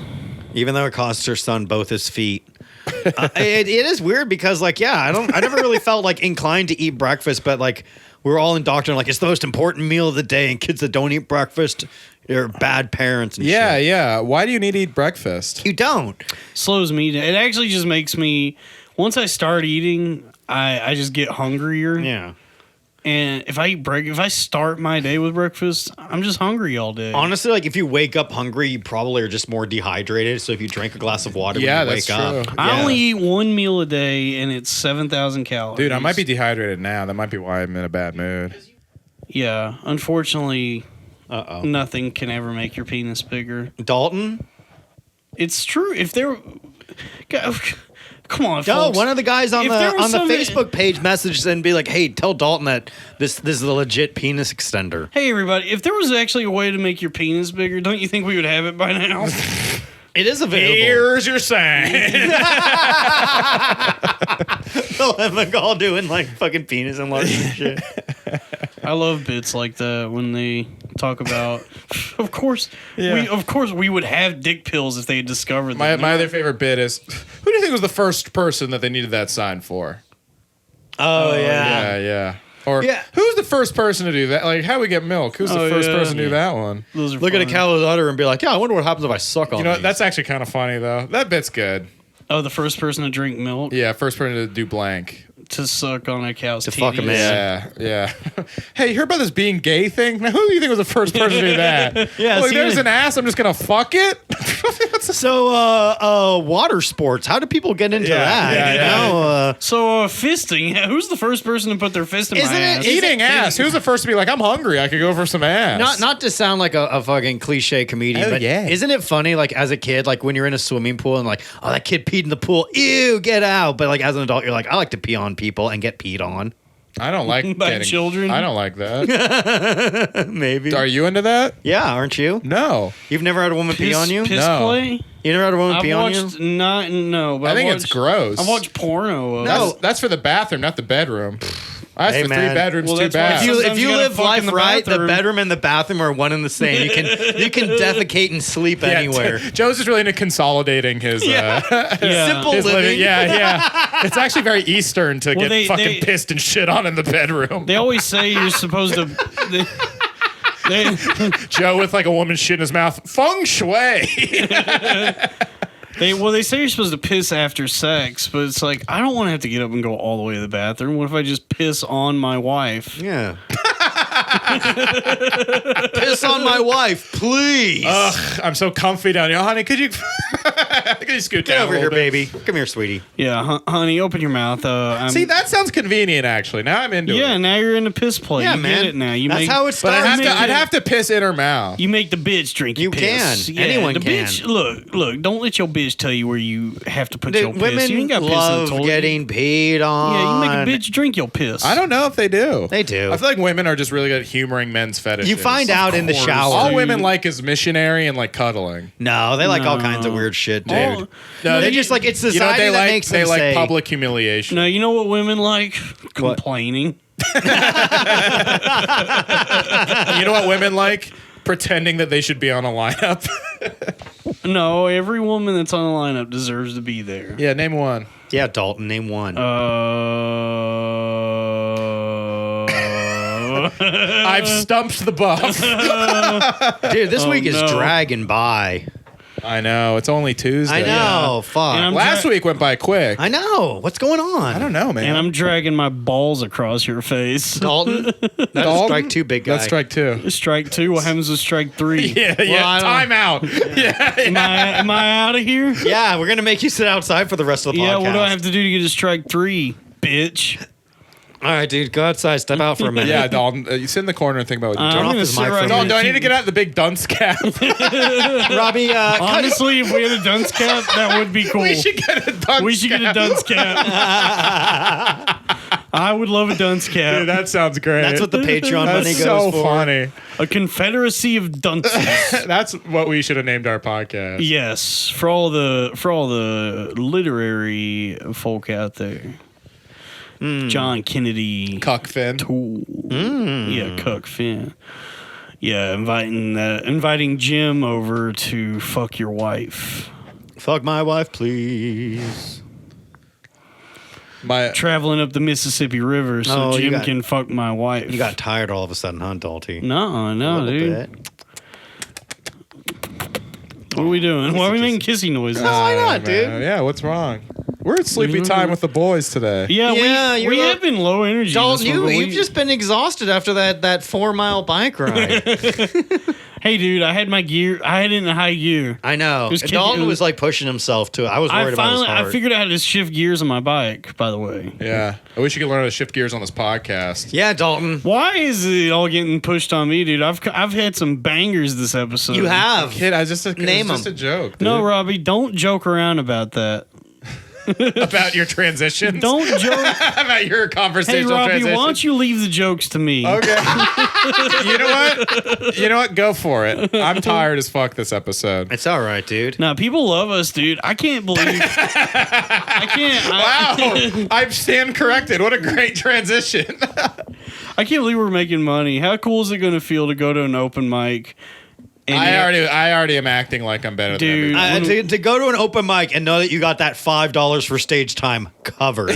Even though it cost her son both his feet. It is weird because like, I never really felt like inclined to eat breakfast, but like we're all indoctrinated like it's the most important meal of the day, and kids that don't eat breakfast are bad parents and shit. Yeah. Why do you need to eat breakfast? You don't. Slows me down. It actually just makes me once I start eating, I just get hungrier. Yeah. And if I start my day with breakfast, I'm just hungry all day. Honestly, like if you wake up hungry, you probably are just more dehydrated. So if you drink a glass of water when you wake up. I only eat one meal a day, and it's 7,000 calories. Dude, I might be dehydrated now. That might be why I'm in a bad mood. Yeah, unfortunately, nothing can ever make your penis bigger. Dalton? It's true. If there... Come on, No, folks. one of the guys on the Facebook page messaged and be like, "Hey, tell Dalton that this is a legit penis extender." Hey, everybody! If there was actually a way to make your penis bigger, don't you think we would have it by now? It is available. Here's your sign. They'll have like all doing like fucking penis enlargement and shit. I love bits like that when they talk about. Of course, we would have dick pills if they had discovered that. My other favorite bit is, who do you think was the first person that they needed that sign for? Oh yeah. Yeah. Or who's the first person to do that? Like, how we get milk? Who's the first person to do that one? Look at a cow's udder and be like, "Yeah, I wonder what happens if I suck on." You know, that's actually kind of funny though. That bit's good. Oh, the first person to drink milk? Yeah, first person to do blank. To suck on a cow's to fuck a man. Yeah. Hey, you heard about this being gay thing? Now, who do you think was the first person to do that? Well, there's an ass, I'm just going to fuck it? So, water sports. How do people get into that? So, fisting. Who's the first person to put their fist in my ass? Eating ass. Who's the first to be like, I'm hungry, I could go for some ass? Not to sound like a fucking cliche comedian, but isn't it funny, like, as a kid, like, when you're in a swimming pool and like, oh, that kid peed in the pool. Ew, get out. But, like, as an adult, you're like, I like to pee on people and get peed on. I don't like by children. I don't like that. Maybe. Are you into that? Yeah, aren't you? No. You've never had a woman pee on you? Piss play? You never had a woman pee on you? But I think it's gross. I watched porno. That's for the bathroom, not the bedroom. I asked for 3 bedrooms, 2 baths. If you live life right, the bedroom and the bathroom are one and the same. You can defecate and sleep anywhere. Joe's just really into consolidating his simple his living. Yeah. It's actually very Eastern to get fucking pissed and shit on in the bedroom. They always say you're supposed to. Joe with like a woman's shit in his mouth. Feng shui. They say you're supposed to piss after sex, but it's like, I don't want to have to get up and go all the way to the bathroom. What if I just piss on my wife? Yeah. Piss on my wife, please. Ugh, I'm so comfy down here. Honey, could you scoot Get down over here, baby. Come here, sweetie. Yeah, honey, open your mouth. See, that sounds convenient, actually. Now I'm into it. Yeah, now you're in the piss play. Yeah, you man. get it now. That's how it starts. But I'd have to piss in her mouth. You make the bitch drink your piss. You can. Anyone the can. Bitch, look, don't let your bitch tell you where you have to put your piss. Women You ain't got love piss in the toilet. getting peed on. Yeah, you make a bitch drink your piss. I don't know if they do. They do. I feel like women are just really good at humoring men's fetishes. You find out in the shower. All women like is missionary and like cuddling. No, they like all kinds of weird shit, dude. No, they just like, it's society that makes them say. They like public humiliation. No, you know what women like? Complaining. You know what women like? Pretending that they should be on a lineup. No, every woman that's on the lineup deserves to be there. Yeah, name one. Yeah, Dalton, name one. I've stumped the buff. Dude, this week is dragging by. I know. It's only Tuesday. I know. Yeah. Fuck. Last week went by quick. I know. What's going on? I don't know, man. And I'm dragging my balls across your face. Dalton? That's strike 2, big guy. That's strike 2. Strike 2? What happens with strike 3? Yeah. Time out. Yeah. Am I out of here? Yeah, we're going to make you sit outside for the rest of the podcast. Yeah, what do I have to do to get a strike 3, bitch? All right, dude, go outside. Step out for a minute. Yeah, Dalton, you sit in the corner and think about what you're I'm doing. gonna sit right Dalton, do I need to get out the big dunce cap? Robbie, honestly, if we had a dunce cap, that would be cool. We should get a dunce cap. We should get a dunce cap. I would love a dunce cap. Dude, that sounds great. That's what the Patreon money goes so for. Funny. A confederacy of dunces. That's what we should have named our podcast. Yes, for all the literary folk out there. John Kennedy, Cuck Finn. Tool. Yeah, Cuck Finn. Yeah, inviting Jim over to fuck your wife. Fuck my wife, please. Traveling up the Mississippi River so Jim can fuck my wife. You got tired all of a sudden, huh, Dalty? No, dude. Bit. What are we doing? Why are we making kissy noises? No, why not, dude? Yeah, what's wrong? We're at sleepy time with the boys today. Yeah, we have been low energy. Dalton, you've just been exhausted after that 4-mile bike ride. Hey, dude, I had my gear. I had it in high gear. I know. Dalton was like pushing himself to it. I was worried about his heart. I figured out how to shift gears on my bike, by the way. Yeah. I wish you could learn how to shift gears on this podcast. Yeah, Dalton. Why is it all getting pushed on me, dude? I've had some bangers this episode. You have. Kid, it's just a joke. Dude. No, Robbie, don't joke around about that. About your transitions? Don't joke. About your conversational Robbie, transition? why don't you leave the jokes to me? Okay. You know what? Go for it. I'm tired as fuck this episode. It's all right, dude. Nah, people love us, dude. I can't believe. Wow. I stand corrected. What a great transition. I can't believe we're making money. How cool is it going to feel to go to an open mic? I already am acting like I'm better Dude, than everybody. To go to an open mic and know that you got that $5 for stage time covered. Oh,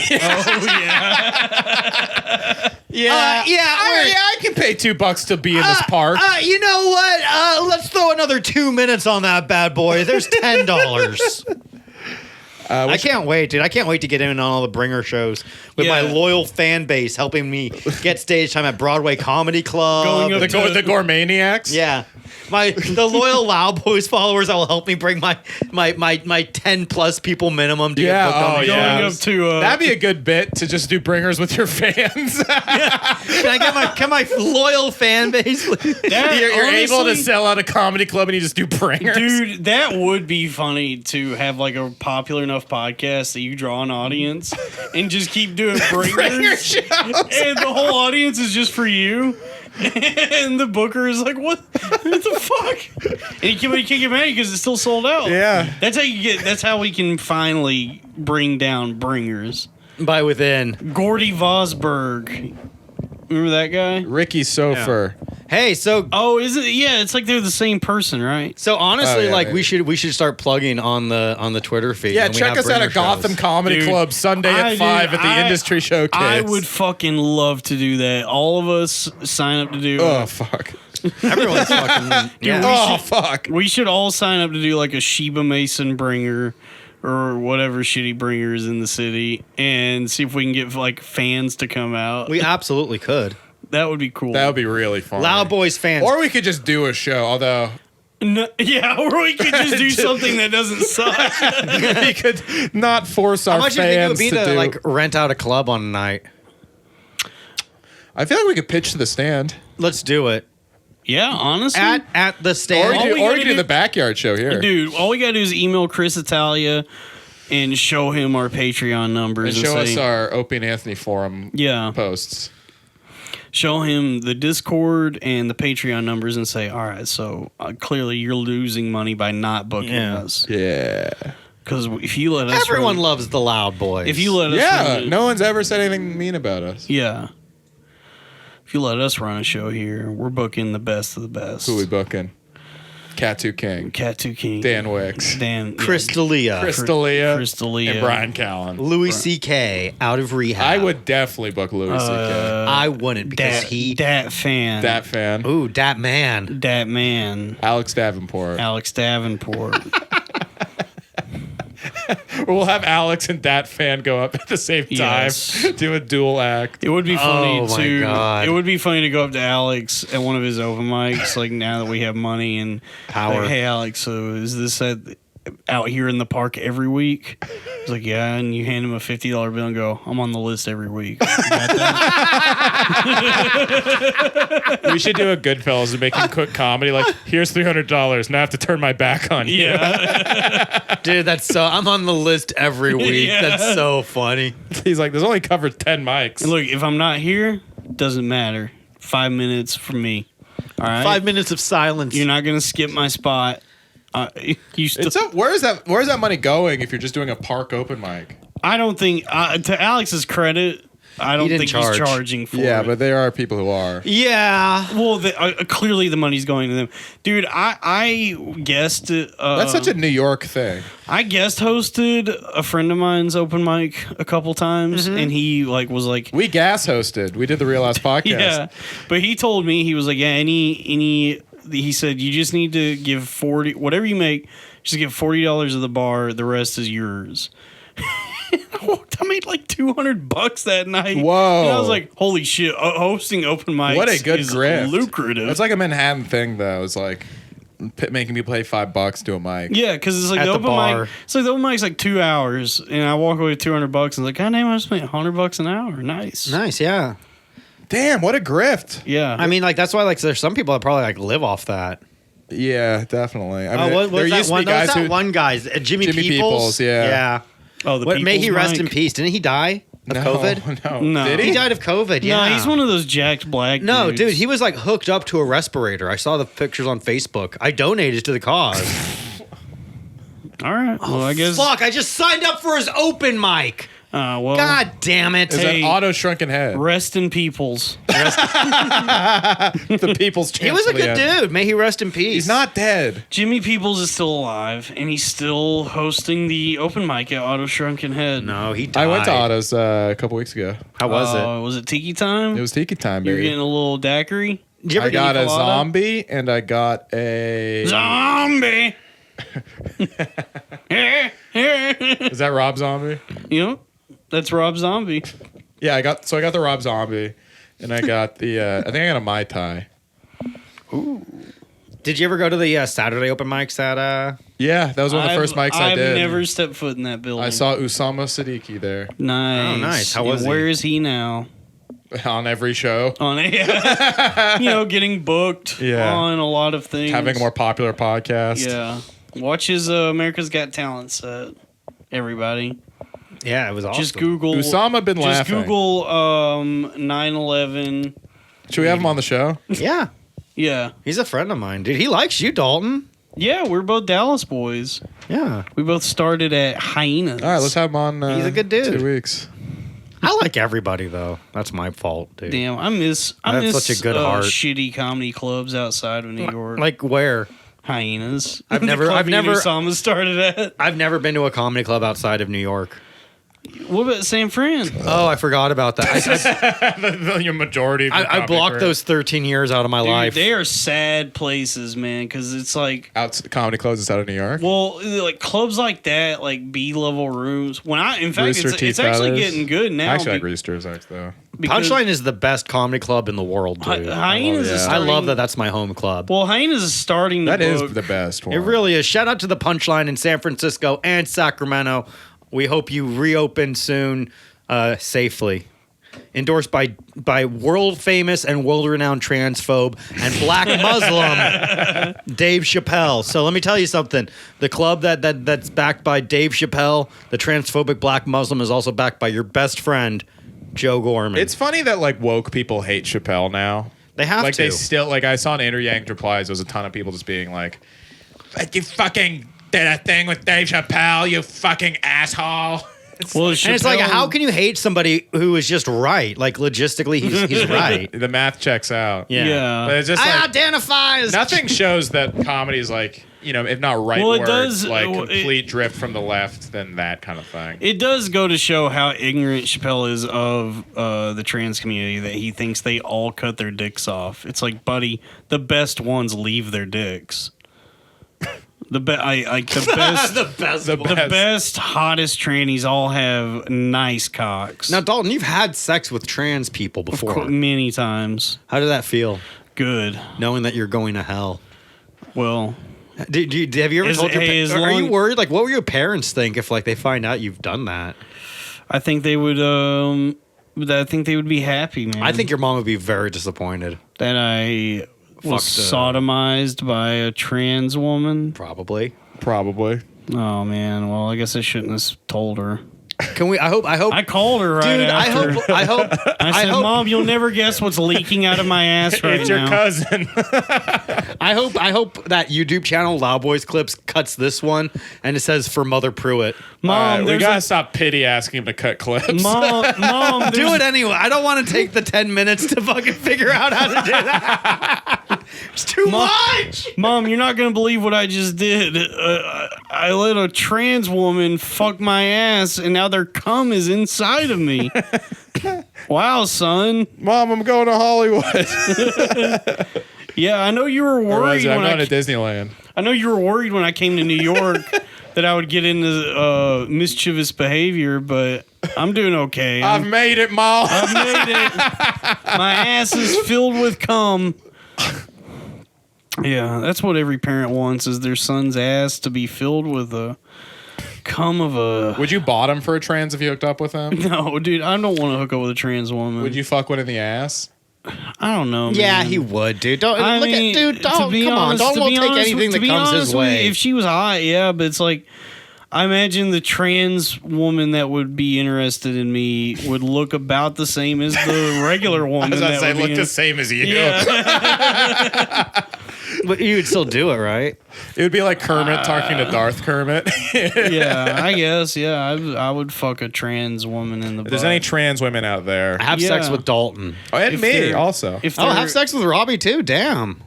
yeah. I can pay $2 to be in this park. You know what? Let's throw another 2 minutes on that bad boy. There's $10. I can't wait, dude. I can't wait to get in on all the bringer shows with my loyal fan base helping me get stage time at Broadway Comedy Club. The Gourmaniacs? Yeah. The loyal Loud Boys followers that will help me bring my 10 plus people minimum to get booked on the going up to that'd be a good bit to just do bringers with your fans. Can I get my loyal fan base? You're able to sell out a comedy club and you just do bringers. Dude, that would be funny to have like a popular enough podcast that you draw an audience and just keep doing bringers. shows. And the whole audience is just for you. And the booker is like, what the fuck? And he can't get mad because it's still sold out. Yeah. That's how we can finally bring down bringers. By within. Gordy Vosberg. Remember that guy? Ricky Sofer. Yeah. Hey, so is it? Yeah, it's like they're the same person, right? So honestly, maybe. we should start plugging on the Twitter feed. Yeah, check us out at Gotham Comedy Club Sunday at 5 at the Industry Showcase. I would fucking love to do that. All of us sign up to do. Oh fuck. Everyone's fucking. Yeah. Fuck. We should all sign up to do like a Sheba Mason bringer. Or whatever shitty bringers in the city, and see if we can get like fans to come out. We absolutely could. That would be cool. That would be really fun. Loud Boys fans. Or we could just do a show, although... No, yeah, or we could just do something that doesn't suck. We could not force our fans to do... How much do you think it would be to like rent out a club on a night? I feel like we could pitch to the stand. Let's do it. Yeah, honestly. At the stand. Or we could do the backyard show here. Dude, all we got to do is email Chris Italia and show him our Patreon numbers. And show us our Opie and Anthony forum posts. Show him the Discord and the Patreon numbers and say, all right, so clearly you're losing money by not booking us. Yeah. Because if you let us Everyone loves the Loud Boys. If you let us Yeah, no one's ever said anything mean about us. Yeah. If you let us run a show here, we're booking the best of the best. Who we booking? Cat2 King. Cat2 King. Dan Wicks. Chris D'Elia. Chris D'Elia. And Brian Callen. Louis C.K. out of rehab. I would definitely book Louis C.K. I wouldn't because Dat fan. Dat fan. Ooh, Dat man. Dat man. Alex Davenport. We'll have Alex and Dat fan go up at the same time. Yes. Do a dual act. It would be funny my God. It would be funny to go up to Alex at one of his open mics, like now that we have money and power. Like, hey Alex, so is this out here in the park every week? He's like, yeah, and you hand him a $50 bill and go, I'm on the list every week. You got that? We should do a Goodfellas and make him cook comedy. Like, here's $300. Now I have to turn my back on you. Yeah. Dude, I'm on the list every week. Yeah. That's so funny. He's like, there's only covered 10 mics. And look, if I'm not here, doesn't matter. 5 minutes from me. All right. 5 minutes of silence. You're not gonna skip my spot. Where is that money going if you're just doing a park open mic? I don't think, to Alex's credit, I don't think he's charging for it. Yeah, but there are people who are. Yeah. Well, clearly the money's going to them. Dude, I guessed... that's such a New York thing. I guest hosted a friend of mine's open mic a couple times, and he was like... We gas hosted. We did the Real Ass podcast. Yeah, but he told me, he was like, yeah, he said, you just need to give 40, whatever you make, just give $40 of the bar, the rest is yours. I made like $200 that night. Whoa. And I was like, holy shit, hosting open mics What a good is grift. lucrative. It's like a Manhattan thing, though. It's like making me play $5 to a mic. Yeah, because it's like At the the open bar. mic. It's like the open mic's like 2 hours, and I walk away with $200, and it's like, God damn, I just made $100 an hour. Nice. Nice, yeah. Damn, what a grift. Yeah. I mean, like that's why like there's some people that probably like live off that. Yeah, definitely. I Oh, mean, what there was used that to one? be That was guys that who. one guy, Jimmy Jimmy Peoples, yeah. Yeah. oh, the May he People's rest mic. in peace. Didn't he die of COVID? No. No. Did He he? died of COVID. Yeah. No, he's one of those jacked black No, dudes. dude, he was like hooked up to a respirator. I saw the pictures on Facebook. I donated to the cause. All right. Well, I guess. Fuck, I just signed up for his open mic. Well, God damn it. Is Hey. an auto shrunken head. rest in peoples. The people's He was a good chancellor. dude. May he rest in peace. He's not dead. Jimmy Peoples is still alive, and he's still hosting the open mic at Auto Shrunken Head. No, he died. I went to Otto's a couple weeks ago. How was it? Was it Tiki Time? It was tiki time, You're baby. getting a little daiquiri. Did you ever I got get a any colada? zombie and I got a. Zombie. Is that Rob Zombie? Yep, that's Rob Zombie. Yeah, I got the Rob Zombie, and I got the. I think I got a Mai Tai. Did you ever go to the Saturday open mics at Yeah, that was one of the first mics I did. I've never stepped foot in that building. I saw Usama Siddiqui there Nice. Oh, nice. How And was he? Where is he now? on every show, On getting booked Yeah. on a lot of things. having a more popular podcast. Yeah. Watch his America's Got Talent set. Everybody. Yeah, it was awesome. Just Google. Usama bin Just laughing. Google 9/11. Should we have him on the show? Yeah. Yeah. He's a friend of mine, dude. He likes you, Dalton. Yeah, we're both Dallas boys. Yeah. We both started at Hyenas. All right, let's have him on. He's a good dude. 2 weeks. I like everybody though. That's my fault, dude. Damn, I miss have such a good heart. shitty comedy clubs outside of New York. Like where? Hyenas. I've The never- club I've me and never- Usama started at. I've never been to a comedy club outside of New York. What about San Fran? Oh, I forgot about that. Your majority. Of your I comic blocked career. those 13 years out of my Dude, life. they are sad places, man, because it's like, comedy clubs out of New York. well, like clubs like that, like B-level rooms. In fact, Rooster it's Teeth actually Feathers. getting good now. I actually like Roosters, though. because Punchline is the best comedy club in the world, dude. Hyenas yeah. is I starting, love that. That's my home club. Well, Hyenas is starting to That is book. the best one. It really is. Shout out to the Punchline in San Francisco and Sacramento. We hope you reopen soon, safely. Endorsed by world famous and world renowned transphobe and black Muslim Dave Chappelle. So let me tell you something. The club that's backed by Dave Chappelle, the transphobic black Muslim, is also backed by your best friend Joe Gorman. It's funny that like woke people hate Chappelle now. They have like to. they still like. I saw an Andrew Yanked replies. There was a ton of people just being like, "But you fucking did a thing with Dave Chappelle, you fucking asshole." Well, And it's like, how can you hate somebody who is just right? Like, logistically, he's right. The math checks out. Yeah. But it's just I like identify as... nothing shows that comedy is like, if not right Well, it words, does- like well, complete drift from the left, then that kind of thing. It does go to show how ignorant Chappelle is of the trans community, that he thinks they all cut their dicks off. It's like, buddy, the best ones leave their dicks. The best, The the best, hottest trannies all have nice cocks. Now, Dalton, you've had sex with trans people before. Many times. How did that feel, Good. knowing that you're going to hell? Well, Have you ever As- told your hey, as Are you long- worried? Like, what would your parents think if, like, they find out you've done that? I think they would. I think they would be happy, man. I think your mom would be very disappointed. that I was Fucked, sodomized by a trans woman. Probably. Probably. Oh man. Well, I guess I shouldn't have told her. Can we? I hope. I called her right Dude, after. I hope. I said, hope. Mom, you'll never guess what's leaking out of my ass right It's your now. cousin. I hope that YouTube channel Loud Boys Clips cuts this one and it says for Mother Pruitt. Mom, we there's gotta stop pity asking him to cut clips. Mom, Do there's- it anyway. I don't want to take the 10 minutes to fucking figure out how to do that. It's too much. Mom, you're not gonna believe what I just did. I let a trans woman fuck my ass, and now their cum is inside of me. Wow, son. Mom, I'm going to Hollywood. Yeah, I know you were Or worried I'm when going to Disneyland. I know you were worried when I came to New York that I would get into mischievous behavior, but I'm doing okay. I've made it, Ma. I've made it. My ass is filled with cum. Yeah, that's what every parent wants, is their son's ass to be filled with a cum of a... Would you bottom for a trans if you hooked up with them? No, dude, I don't want to hook up with a trans woman. Would you fuck one in the ass? I don't know, man. Yeah, he would, dude. Don't dude. Don't come on. Don't take anything that comes his way. If she was hot, yeah, but it's like, I imagine the trans woman that would be interested in me would look about the same as the regular woman. I was about to say, look the same as you. Yeah. But you would still do it, right? It would be like Kermit talking to Darth Kermit. Yeah, I guess. Yeah, I would fuck a trans woman in the butt. If there's any trans women out there, Have sex with Dalton. Oh, and me also. Have sex with Robbie too. Damn.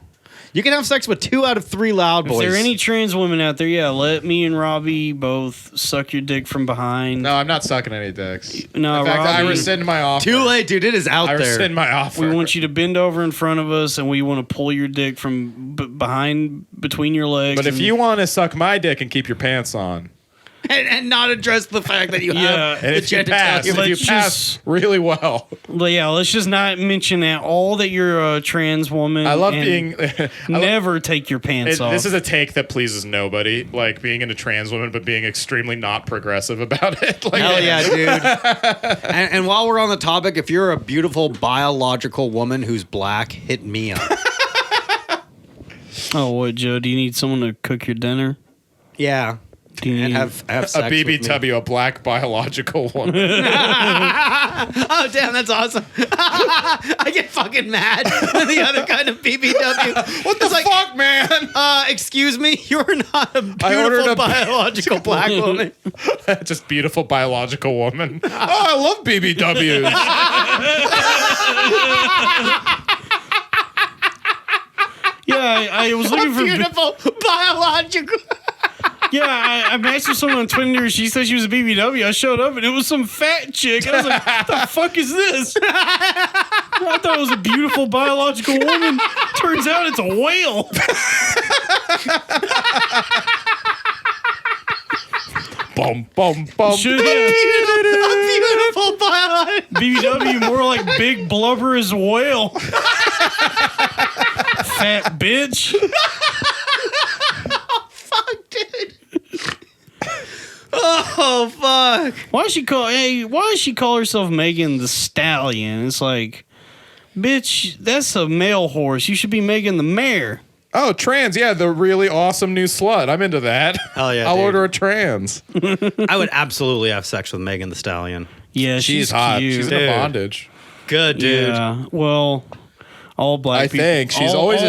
You can have sex with 2 out of 3 loud boys. If there are any trans women out there, yeah, let me and Robbie both suck your dick from behind. No, I'm not sucking any dicks. No, in fact, Robbie, I rescind my offer. Too late, dude. It is out I there. rescind my offer. We want you to bend over in front of us, and we want to pull your dick from behind between your legs. But if you want to suck my dick and keep your pants on, and not address the fact that you have and the if you pass, really well. Yeah, let's just not mention at all that you're a trans woman. I love being. Never take your pants off. This is a take that pleases nobody, like being into trans women, but being extremely not progressive about it. Like, hell yeah, dude. and while we're on the topic, if you're a beautiful biological woman who's black, hit me up. Oh, what, Joe? Do you need someone to cook your dinner? Yeah. And have sex a BBW, a black biological woman. Oh, damn, that's awesome. I get fucking mad when the other kind of BBW. What the fuck, man? Excuse me, you're not a beautiful biological black woman. Just beautiful biological woman. Oh, I love BBWs. Yeah, I was looking for beautiful biological. Yeah, I matched with someone on Tinder. She said she was a BBW. I showed up and it was some fat chick. I was like, what the fuck is this? I thought it was a beautiful biological woman. Turns out it's a whale. Bum, bum, bum. A beautiful biological BBW, more like big blubberous whale. Fat bitch. Oh fuck! Why does she call herself Megan the Stallion? It's like, bitch, that's a male horse. You should be Megan the mare. Oh, trans, yeah, the really awesome new slut. I'm into that. Hell yeah, I'll dude. order a trans. I would absolutely have sex with Megan the Stallion. Yeah, she's hot. cute. She's in bondage. Good, dude. Yeah, well, all black people. I think she's always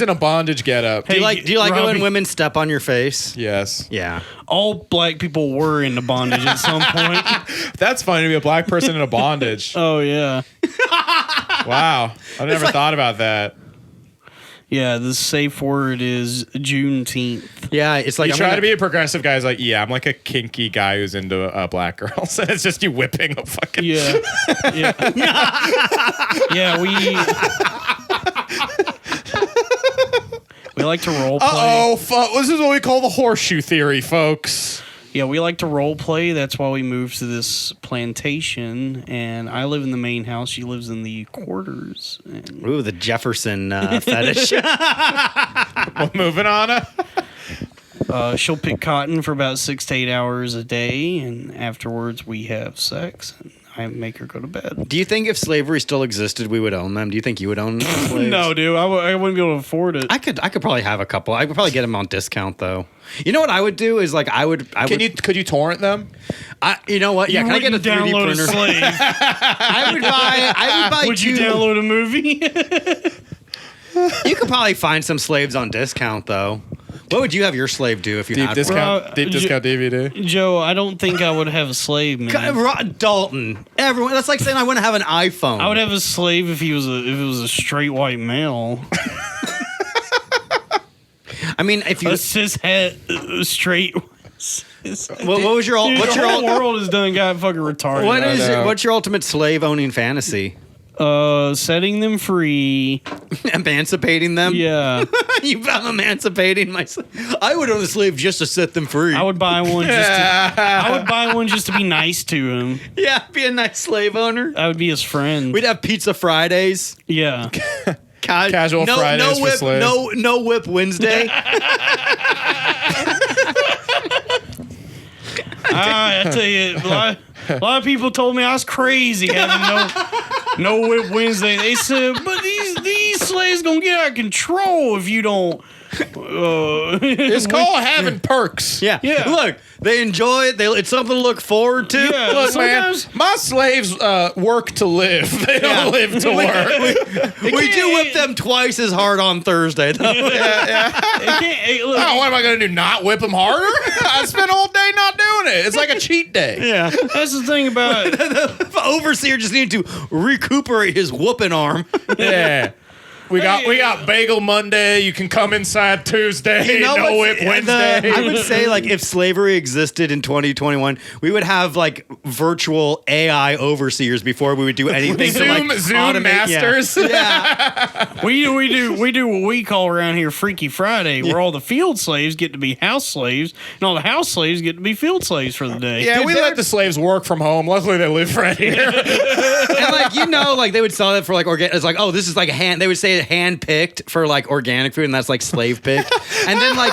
in a bondage getup. Hey, Do you like Robbie, when women step on your face? Yes. Yeah. all black people were into bondage at some point. That's funny to be a black person in a bondage. Oh yeah. Wow. I never thought about that. Yeah, the safe word is Juneteenth. Yeah, it's like You try to be a progressive guy. Like, yeah, I'm like a kinky guy who's into black girls. And it's just you whipping a fucking... Yeah. Yeah. Yeah, we like to role play. Uh-oh. This is what we call the horseshoe theory, folks. Yeah, we like to role play. That's why we moved to this plantation. And I live in the main house. She lives in the quarters. And Ooh, the Jefferson fetish. Well, moving on. she'll pick cotton for about 6 to 8 hours a day. And afterwards, we have sex. And I make her go to bed. Do you think if slavery still existed, we would own them? Do you think you would own slaves? No, dude. I wouldn't be able to afford it. I could probably have a couple. I could probably get them on discount though. You know what I would do is like Could you torrent them? You know what? Yeah, You can I get a 3D download printer? a slave. I would buy. Would you download a movie? You could probably find some slaves on discount though. What would you have your slave do if you Deep had discount DVD. Joe, I don't think I would have a slave, man. one? Dalton, everyone. That's like saying I wouldn't have an iPhone. I would have a slave if it was a straight white male. I mean, if you A cishet straight. what was your Dude, what's the your whole world is done got fucking retarded. what's your ultimate slave owning fantasy? Setting them free. Emancipating them? Yeah. I'm emancipating myself. I would own a slave just to set them free. I would buy one just to be nice to him. Yeah, be a nice slave owner. I would be his friend. We'd have pizza Fridays. Yeah. Casual Fridays for slaves. No whip Wednesday. I tell you, a lot of people told me I was crazy having no whip Wednesday. They said, but these slaves gonna get out of control if you don't. It's called having perks. Yeah. Look, they enjoy it. It's something to look forward to. Yeah, Look, man, my slaves work to live. They don't live to work. We do whip them twice as hard on Thursday, though. Look, what am I going to do? Not whip them harder? I spent all day not doing it. It's like a cheat day. Yeah. that's the thing about it. The overseer just needed to recuperate his whooping arm. Yeah. We got Bagel Monday. You can come inside Tuesday. No whip Wednesday. I would say, like, if slavery existed in 2021, we would have like virtual AI overseers before we would do anything. Zoom automate. masters. Yeah. we do what we call around here Freaky Friday, where all the field slaves get to be house slaves, and all the house slaves get to be field slaves for the day. Yeah, we let the slaves work from home. Luckily, they live right here. And like they would sell it for like organic. It's like, oh, this is like they would say hand picked for like organic food, and that's like slave picked. And then like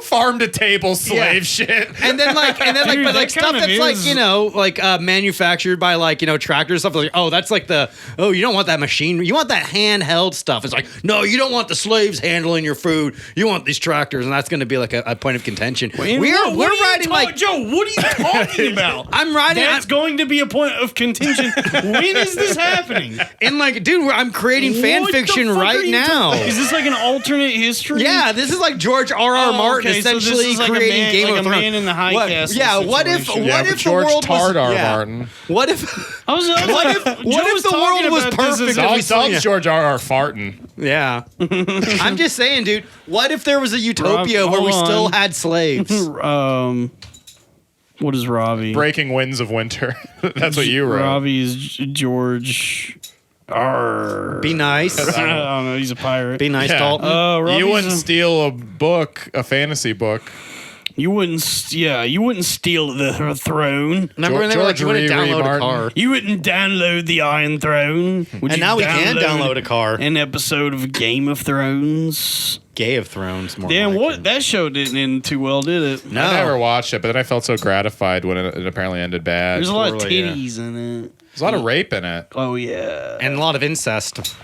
farm to table slave shit. And then like Dude, but like stuff that's like manufactured by like tractors stuff. Like, oh, that's like you don't want that machine. You want that handheld stuff. It's like, no, you don't want the slaves handling your food. You want these tractors, and that's going to be like a point of contention. We're riding like Joe. What are you talking about? I'm riding. That's going to be a point of contention. When is this happening? And like, dude, I'm creating fan fiction right now. Is this like an alternate history? Yeah, this is like George R.R. Martin essentially so creating Game of Thrones. Man in the high castle. Yeah, what if the world was Martin? What if what if the world was perfect? Dog's George R.R. farting. Yeah. I'm just saying, dude. What if there was a utopia where we still had slaves? What is Robbie? Breaking Winds of Winter. That's what you wrote. Robbie is George. Be nice. I don't know. He's a pirate. Be nice, Dalton. You wouldn't steal a fantasy book. You wouldn't steal the throne. Remember when they were like, you wouldn't download a car. You wouldn't download the Iron Throne. And now we can download a car. An episode of Game of Thrones. Gay of Thrones, more Damn, like that show didn't end too well, did it? No. I never watched it, but then I felt so gratified when it apparently ended bad. There's a lot of titties in it. There's a lot of rape in it. Oh, yeah. And a lot of incest.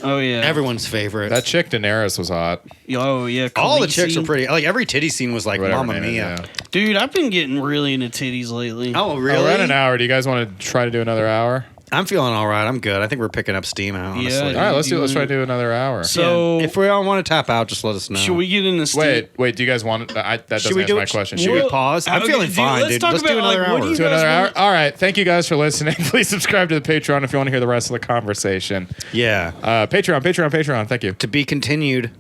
Oh, yeah. Everyone's favorite. That chick Daenerys was hot. Oh, yeah. All the chicks are pretty. Like, every titty scene was like, Whatever Mamma Mia. yeah. Dude, I've been getting really into titties lately. Oh, really? We're at an hour. Do you guys want to try to do another hour? I'm feeling all right. I'm good. I think we're picking up steam out, honestly. Yeah. All right, let's try to do another hour. So, if we all want to tap out, just let us know. should we get into Wait, do you guys want that doesn't answer my question. Should we pause? I'm feeling fine, dude. Let's do another hour. Do another hour? All right. Thank you guys for listening. Please subscribe to the Patreon if you want to hear the rest of the conversation. Yeah. Patreon. Thank you. To be continued.